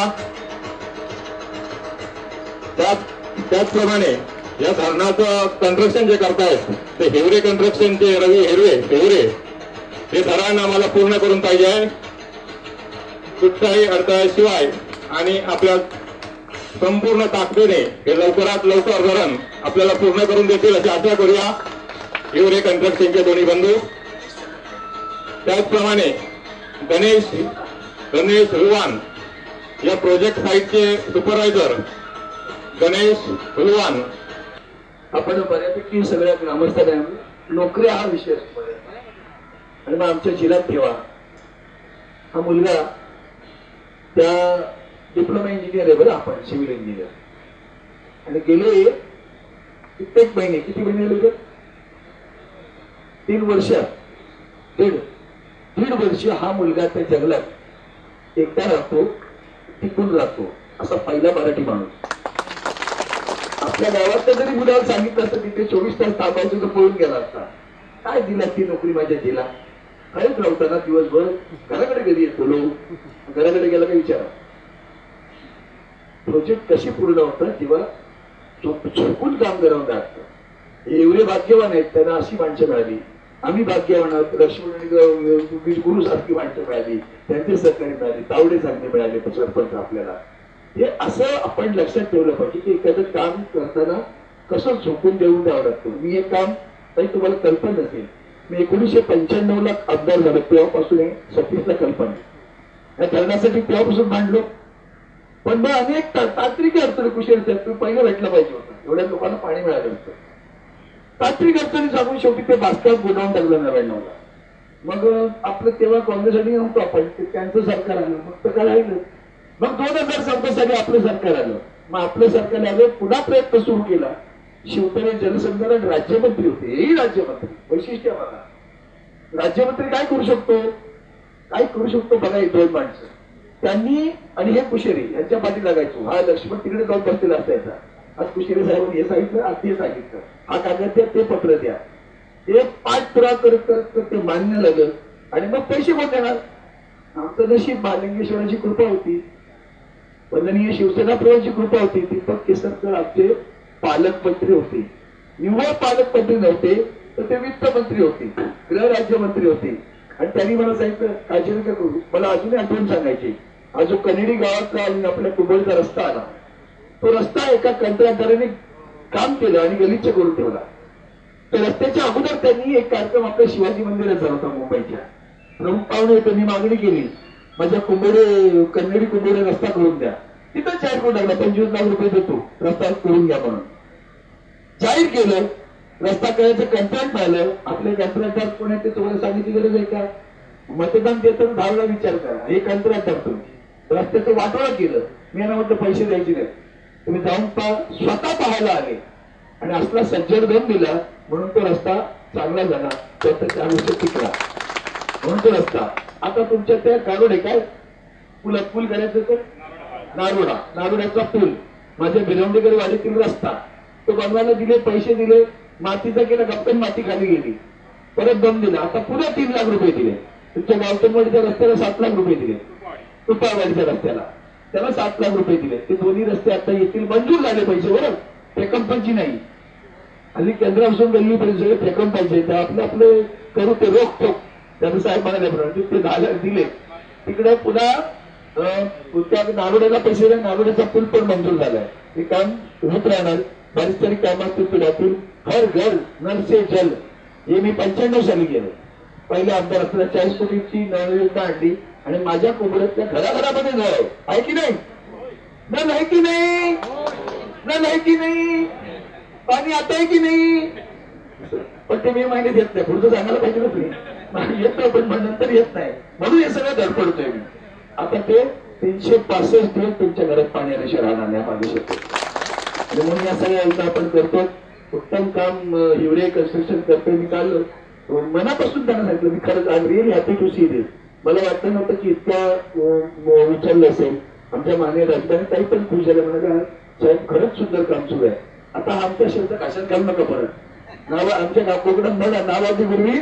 त्याचप्रमाणे या धरणाचं कन्स्ट्रक्शन जे करतायत ते हेवरे कन्स्ट्रक्शनचे रवी हेवरे हे धरण आम्हाला पूर्ण करून पाहिजे आहे. कुठल्याही अडथळ्याशिवाय आणि आपल्या संपूर्ण ताकदीने हे लवकरात लवकर धरण आपल्याला पूर्ण करून देतील अशी आशा करूया हेवरे कन्स्ट्रक्शनचे दोन्ही बंधू. त्याचप्रमाणे गणेश हुलवान या प्रोजेक्ट साईटचे सुपरवायझर गणेश हुलवान. आपण बऱ्यापैकी सगळ्या ग्रामस्थांना नोकऱ्या हा विषय असतो आणि मग आमच्या जिल्ह्यात ठेवा. हा मुलगा त्या डिप्लोमा इंजिनियर आहे बरं, आपण सिव्हिल इंजिनियर, आणि गेले कित्येक महिने, किती महिने गेले, 3 वर्षात दीड वर्ष हा मुलगा त्या जंगलात एकटा राहतो, टिकून राहतो, असा पहिला मराठी माणूस. आपल्या गावात जरी मुलावर सांगितलं असतं तिथे 24 तास थांबायचं तर पळून गेला असता. काय दिला ती नोकरी माझ्या जिला, काहीच राहताना दिवसभर घराकडे कधी येतो, घराकडे गेला काय विचारा. प्रोजेक्ट कशी पूर्ण होतात जेव्हा झोपून काम करावं लागतं. एवढे भाग्यवान आहेत, त्यांना अशी माणसं मिळाली. आम्ही भाग्यवान आहोत, लक्ष्मण गुरु सारखी माणसं मिळाली, त्यांचे सहकारी मिळाले, तावडे चांगले मिळाले सरपंच आपल्याला. हे असं आपण लक्षात ठेवलं पाहिजे की एखादं काम करताना कसं झोपून देऊन द्यावं लागतं. मी हे काम काही तुम्हाला कल्पना नसेल, मी 1995 आमदार झालो, तेव्हापासून 36 कल्पना या धरणासाठी तेव्हापासून मांडलो. पण मग अनेक तांत्रिक अडचणी कुशल तुम्ही पहिलं भेटलं पाहिजे होतं, एवढ्या लोकांना पाणी मिळालं होतं. तांत्रिक अडचणी सांगून शेवटी ते बास्कात गोडाऊन टाकलं 99ला. मग आपलं तेव्हा काँग्रेससाठी नव्हतं, आपण त्यांचं सरकार आलं, मग तर काय राहिलं. मग 2014 साली आपलं सरकार आलं. मग आपलं सरकार आलं, पुन्हा प्रयत्न सुरू केला. शिवसेने जलसंधारण राज्यमंत्री होते, हेही राज्यमंत्री. वैशिष्ट्य बघा, राज्यमंत्री काय करू शकतो बघा. हे 2 माणसं त्यांनी आणि हे कुशेरी यांच्या पाठी लागायचो. हा लक्ष्मण तिकडे जाऊन बसलेला असायचा. आज कुशेरी साहेबांनी हे सांगितलं, आज ते सांगितलं, हा कागद द्या, ते पत्र द्या. ते पाठपुरावा करत करत ते मान्य लागलं आणि मग पैसे कोण देणार. आमचं नशीब महालिंगेश्वराची कृपा होती, वंदनीय शिवसेना प्रमुखांची कृपा होती. दीपक केसरकर आमचे पालकमंत्री होते, निव्वळ पालकमंत्री नव्हते तर ते वित्तमंत्री होते, गृहराज्यमंत्री होते. आणि त्यांनी मला सांगितलं, काळजी नका करू. मला अजूनही आठवण सांगायची, हा जो कनेडी गावातला आपल्या कुंभळचा रस्ता आला, तो रस्ता एका कंत्राटदाराने काम केलं आणि गलिच्छ करून ठेवला. तर रस्त्याच्या अगोदर त्यांनी एक कार्यक्रम आपल्या शिवाजी मंदिरात झाला होता मुंबईच्या. प्रमुख पाहुणे त्यांनी मागणी केली, माझ्या कन्नडी कुंभोडे रस्ता करून द्या. तिथं जाहीर करून टाकला, 25 लाख रुपये देतो, रस्ता करून घ्या म्हणून जाहीर केलं. रस्ता करायचं कंत्राट मिळालं. आपल्या कंत्राटदार कोण आहे ते तुम्हाला सांगितली गरज आहे का? मतदान देताना 10 वेळा विचार करा. हे कंत्राटदार तुम्ही रस्त्याचं वाटोळा केलं, मी यांना म्हटलं पैसे द्यायचे नाही, तुम्ही जाऊन स्वतः पाहायला आले आणि असला सज्जड दम दिला म्हणून तो रस्ता चांगला झाला, स्वतःच्या आयुष्य टिकला म्हणून तो रस्ता. आता तुमच्या त्या काढोडे काय पूल करायचं तर नारोडाचा पूल, माझ्या बिरवंडेकर वाडीतील रस्ता तो बनवायला दिले, पैसे दिले, मातीचा केला, गप्पन माती खाली गेली, परत दम दिला. आता पुन्हा 3 लाख रुपये दिले. तुमच्या गावतनवाडीच्या रस्त्याला 7 लाख रुपये दिले, तुपावाडीच्या रस्त्याला त्याला 7 लाख रुपये दिले. ते दोन्ही रस्ते आता येतील, मंजूर झाले पैसे, बरोबर, फेकंपांची नाही. हल्ली केंद्रापासून गल्लीपर्यंत सगळे फेकंपायचे, ते आपले करू ते रोखोक. त्यानं साहेब म्हणाल्याप्रमाणे ते 10 लाख दिले. तिकडे पुन्हा त्या नारोड्याला पैसे द्या, नारोड्याचा पूल पण मंजूर झालाय. हे काम होत राहणार. बरीच तरी काम असतील पुण्यातील. हर घर नल से जल, हे मी 95 साली केलं. पहिल्या आमदार असताना 40 कोटीची नळयोजना आणली आणि माझ्या कोंबड्यातल्या घराघरामध्ये नळ आहे की नाही, नल आहे की नाही, नल आहे की नाही, पाणी आता आहे की नाही. पण ते मे महिन्यात येत नाही, पुढचं सांगायला पाहिजे ना तुम्ही, येत नाही पण नंतर येत नाही, म्हणून हे सगळं धडपडतोय मी. आता ते 365 दिवस तुमच्या घरात पाणी आल्याशिवाय राहणार नाही, पाणी शकतो. आणि म्हणून या सगळ्या योजना आपण करतो. उत्तम काम हिवरे कन्स्ट्रक्शन करतोय. मी काल मनापासून त्यांना सांगितलं, मी खरंच I am really happy to see this. मला वाटलं नव्हतं की इतकं विचारलं असेल. आमच्या माननीय राजधानी ताई पण खुश झाल्या, म्हणाल्या साहेब खरंच सुंदर काम सुरू आहे. आता आमच्या शब्द कशात घालू नका परत, नाव आमच्या कोकणात म्हणा नावाची गुरुवी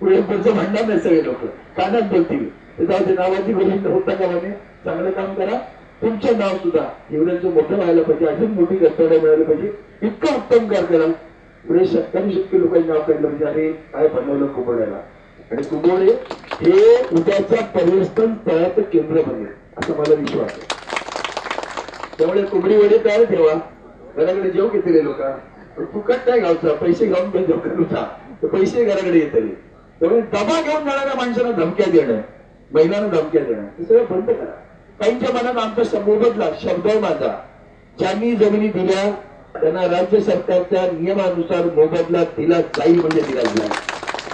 पुढे पुढचं म्हणणार नाही, सगळे लोक कानात बोलतील. नावाची गुरुवी होता का म्हणे, चांगलं काम करा, तुमचं नाव सुद्धा एवढ्यांचं मोठं व्हायला पाहिजे, अजून मोठी करताना मिळायला पाहिजे, इतकं उत्तम कार्य करा. पुढे 70 लोकांनी नाव काढलं म्हणजे अरे काय बनवलं कुंभोड्याला. आणि कुंभोडे हे उद्याच्या पर्यटन स्थळाचं केंद्र बनेल असं मला विश्वास आहे. त्यामुळे कुंभडी वडे तयार ठेवा, घराकडे जेव घेतले लोक, फुकट काय गावचा, पैसे घालून जेवता, पैसे घराकडे येतले. त्यामुळे दबा घेऊन जाणाऱ्या माणसांना धमक्या देणं, महिलांना धमक्या देणं, हे सगळं बंद करा. काहींच्या मनात आमचा मोबदला शब्द आहे माझा, ज्यांनी जमिनी दिल्या त्यांना राज्य सरकारच्या नियमानुसार मोबदला दिला जाईल, म्हणजे दिला जाईल.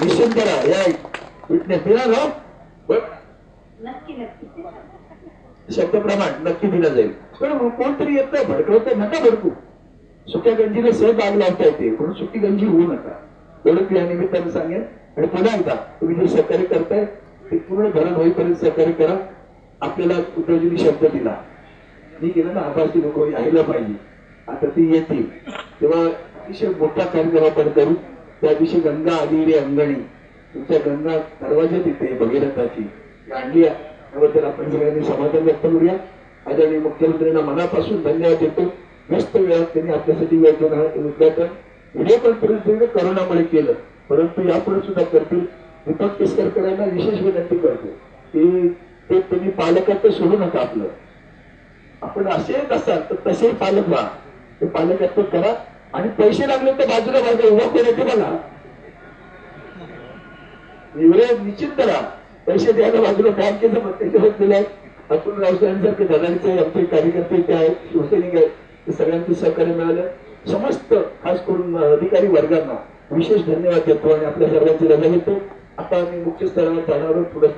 निश्चित करा, या विटनेस दिला ना, शब्द प्रमाण नक्की दिला जाईल. पण कोणतरी येत नाही भडकवत, नका भडकू. सुक्या गंजीला सहज आग लावता येते, पण सुकी गंजी होऊ नका, एवढं या निमित्तानं सांगेन. आणि पुन्हा एकदा तुम्ही जे सहकार्य करताय ते पूर्ण धरण होईपर्यंत सहकार्य करा. आपल्याला उद्धवजींनी शब्द दिला, मी केलं ना, आभासी लोक यायला पाहिजे, आता ती येतील तेव्हा अतिशय मोठा कार्यक्रम आपण करू. त्या दिवशी गंगा आली रे अंगणी, तुमच्या गंगा दरवाज्यात येते भगीरथाची आणली, त्याबद्दल आपण सगळ्यांनी समाधान व्यक्त करूया. आदरणीय मुख्यमंत्र्यांना मनापासून धन्यवाद देतो. व्यस्त वेळात त्यांनी आपल्यासाठी उद्घाटन व्हिडिओ कॉन्फरन्सिंग करोनामुळे केलं, परंतु यापुढे सुद्धा करतील. दीपक केसरकरांना विशेष विनंती करतो की ते तुम्ही पालकत्व सोडू नका. आपलं आपण असेच असाल तर तसे पालक व्हा, ते पालकत्व करा. आणि पैसे लागले तर बाजूला बाजूला उभा करू ते बघा, एवढे निश्चित करा. पैसे द्यायला बाजूला बँकेचं प्रत्येक दिलाय. अतुल रावसाहेबांसारखे धडाडीचे आमचे कार्यकर्ते ते आहेत, शिवसैनिक आहेत, ते सगळ्यांचं सहकार्य मिळालं. समस्त खास करून अधिकारी वर्गांना विशेष धन्यवाद देतो आणि आपल्या सर्वांची रजा घेतो. आता आम्ही मुख्य स्तरावर जाणार, थोडस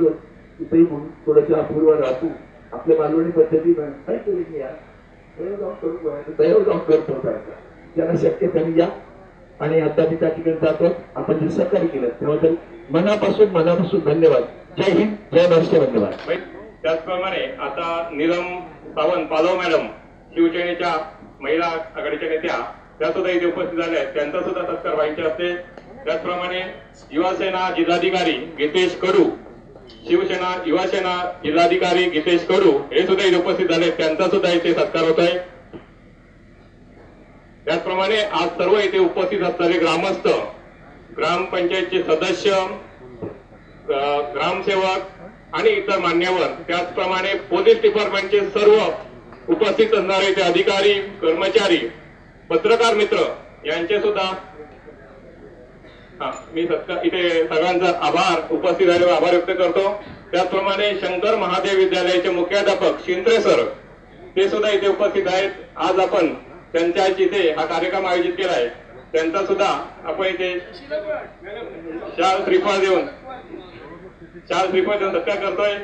तिथेही थोडंसं अपूर्व राहतो. आपल्या मालवणी पद्धतीनं काय केली या दयाव जाऊन करतो, ज्यांना शक्य त्यांनी या. आणि आता मी त्या ठिकाणी जातो. आपण जे सहकार्य केलं त्याबद्दल मनापासून धन्यवाद. जय हिंद, जय महाराष्ट्र, धन्यवाद. त्याचप्रमाणे आता नीलम सावंत पालव मॅडम शिवसेनेच्या महिला आघाडीच्या नेत्या त्या सुद्धा इथे उपस्थित झाल्या आहेत, त्यांचा सुद्धा सत्कार व्हायचे असते. त्याचप्रमाणे युवासेना जिल्हाधिकारी गीतेश कडू, शिवसेना युवासेना जिल्हाधिकारी गीतेश कडू हे सुद्धा इथे उपस्थित झाले, त्यांचा सुद्धा इथे सत्कार होत आहे. त्याचप्रमाणे आज सर्व इथे उपस्थित असणारे ग्रामस्थ, ग्रामपंचायतचे सदस्य, ग्रामसेवक आणि इतर मान्यवर, त्याचप्रमाणे पोलीस डिपार्टमेंटचे सर्व उपस्थित असणारे ते अधिकारी, कर्मचारी, पत्रकार मित्र यांचे सुद्धा मी सत्कार इथे सगळ्यांचा आभार उपस्थित झाल्यावर आभार व्यक्त करतो. त्याचप्रमाणे शंकर महादेव विद्यालयाचे मुख्याध्यापक शिंत्रे सर ते सुद्धा इथे उपस्थित आहेत. आज आपण त्यांच्या इथे हा कार्यक्रम आयोजित केला आहे. त्यांचा सुद्धा आपण इथे शाल श्रीफळ देऊन सत्कार करतोय.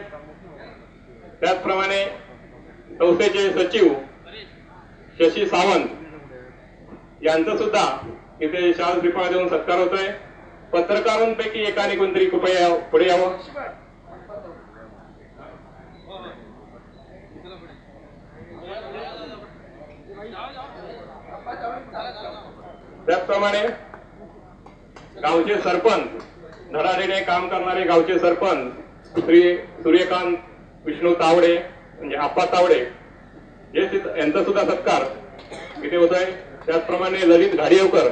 त्याचप्रमाणे संस्थेचे सचिव शशी सावंत यांचा सुद्धा इथे शाल श्रीफळ देऊन सत्कार होतोय. पत्रकारांपैकी एकाने कोणतरी कृपया पुढे यावं. त्याचप्रमाणे गावचे सरपंच धडाडीने काम करणारे गावचे सरपंच श्री सूर्यकांत विष्णू तावडे म्हणजे आप्पा तावडे यांचा सुद्धा सत्कार इथे होत आहे. त्याचप्रमाणे ललित घाडिवकर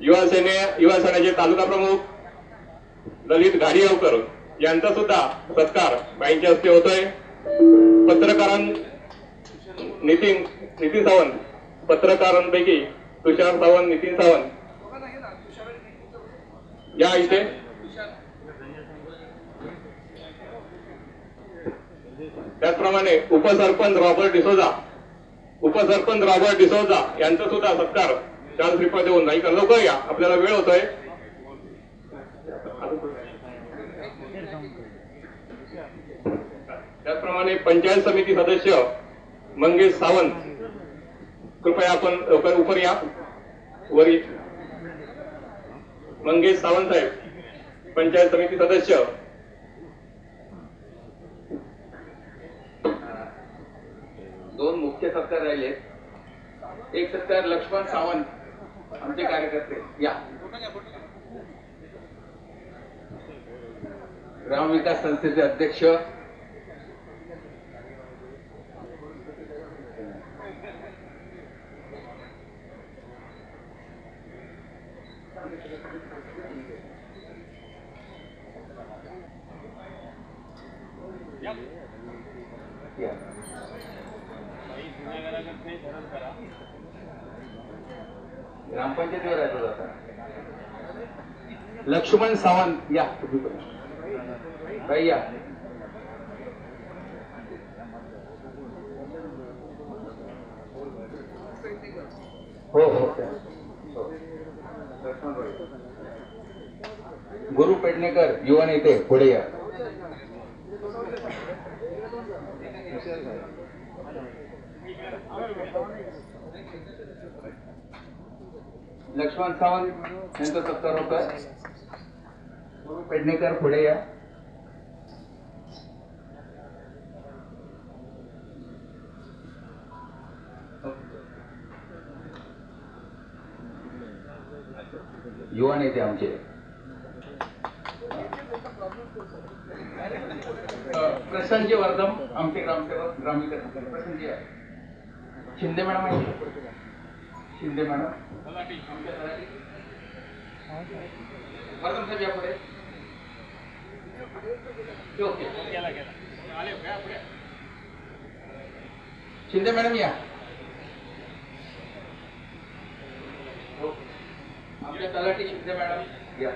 युवा सेनेचे तालुका प्रमुख ललित घाडिवकर यांचा सुद्धा सत्कार बाईंच्या हस्ते होतोय. नितीन सावंत पत्रकारांपैकी तुषार सावंत नितीन सावंत या इथे. त्याचप्रमाणे उपसरपंच रॉबर्ट डिसोजा यांचा सुद्धा सत्कार शाल श्रीफळ देऊन नाही का लवकर या आपल्याला वेळ होतोय. त्याचप्रमाणे पंचायत समिती सदस्य मंगेश सावंत कृपया आपण लवकर उपर या वरी. मंगेश सावंत साहेब पंचायत समिती सदस्य. दोन मुख्य सत्कार राहिले. एक सत्कार लक्ष्मण सावंत आमचे कार्यकर्ते या ग्रामविकास संस्थेचे अध्यक्ष ग्रामपंचायतीवर आहे तो लक्ष्मण सावंत या बाई या. हो हो गुरु पेडणेकर युवा नेते पुढे या. लक्ष्मण सावंत यांचा सत्कार होत आहे. गुरु पेडणेकर पुढे या. युवा नेते आमचे प्रसन्नजी वर्धम आमचे ग्रामसेवक ग्रामविकास प्रसन्नजी आहे. शिंदे मॅडम आहे. शिंदे मॅडम वर्धम साहेब या पुढे. ओके शिंदे मॅडम या. आपल्या तलाठी शिंदे मॅडम या.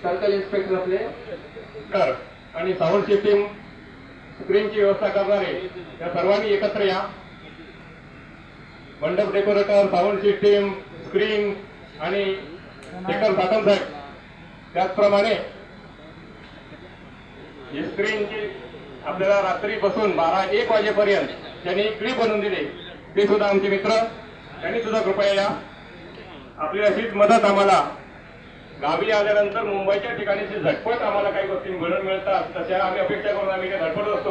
सर्कल इन्स्पेक्टर आपले आणि साऊंड सिस्टीम स्क्रीनची व्यवस्था करणारे त्या सर्वांनी एकत्र या. मंडप डेकोरेटर साऊंड सिस्टीम स्क्रीन आणि शेखर साधन साहेब. त्याचप्रमाणे ही स्क्रीनची आपल्याला रात्रीपासून 12-1 वाजेपर्यंत त्यांनी क्लिप बनवून दिली ते सुद्धा आमचे मित्र त्यांनी सुद्धा कृपया या. आपली अशीच मदत आम्हाला गावी आल्यानंतर मुंबईच्या ठिकाणी झटपट आम्हाला काही गोष्टी मिळतात तशा आम्ही अपेक्षा करून आम्ही काही धडपडत असतो.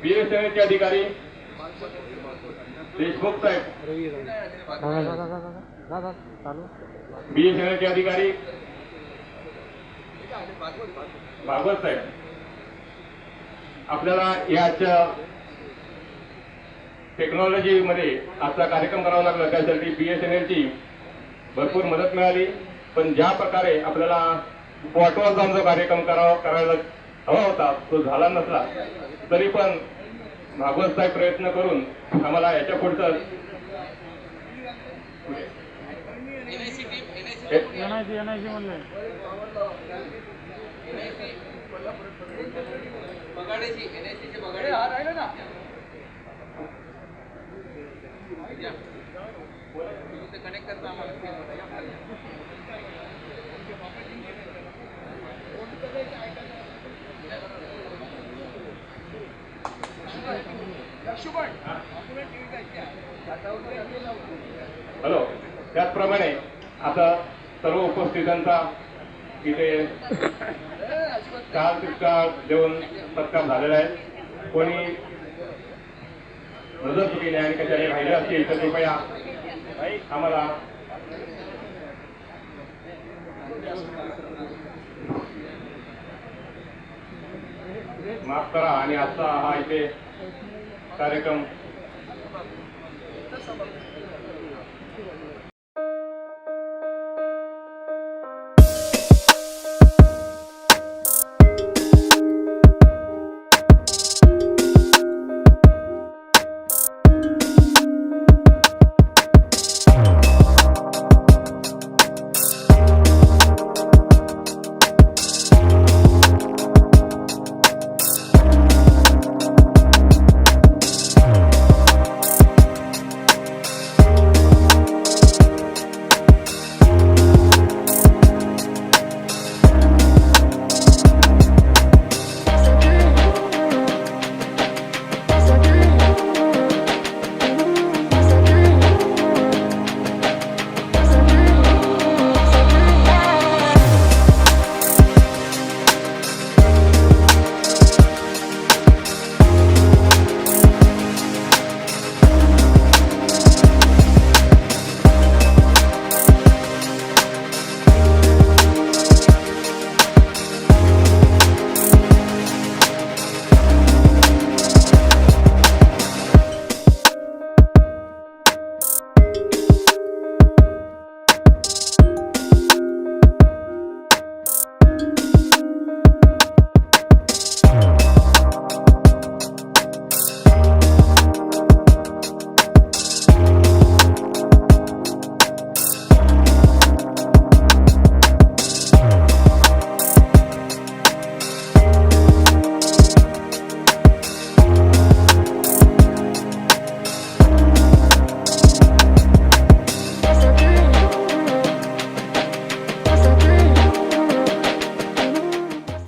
BSNLचे अधिकारी देशमुख साहेब, BSNL चे अधिकारी भागवत साहेब, आपल्याला याच्या टेक्नॉलॉजी मध्ये आजचा कार्यक्रम करावा लागला त्यासाठी BSNL ची भरपूर मदत मिळाली. पण ज्या प्रकारे आपल्याला स्पॉटवर जाऊन जो कार्यक्रम करायला हवा होता तो झाला नसला, तरी पण भागवत साहेब प्रयत्न करून आम्हाला याच्या पुढचं हॅलो, त्याचप्रमाणे आता सर्व उपस्थितांचा इथे चार तितका देऊन सत्कार झालेला आहे. कोणी नजर चुकीने आणि कशाने राहिले असतील तर कृपया आम्हाला माफ करा. आणि आजचा हा इथे कार्यक्रम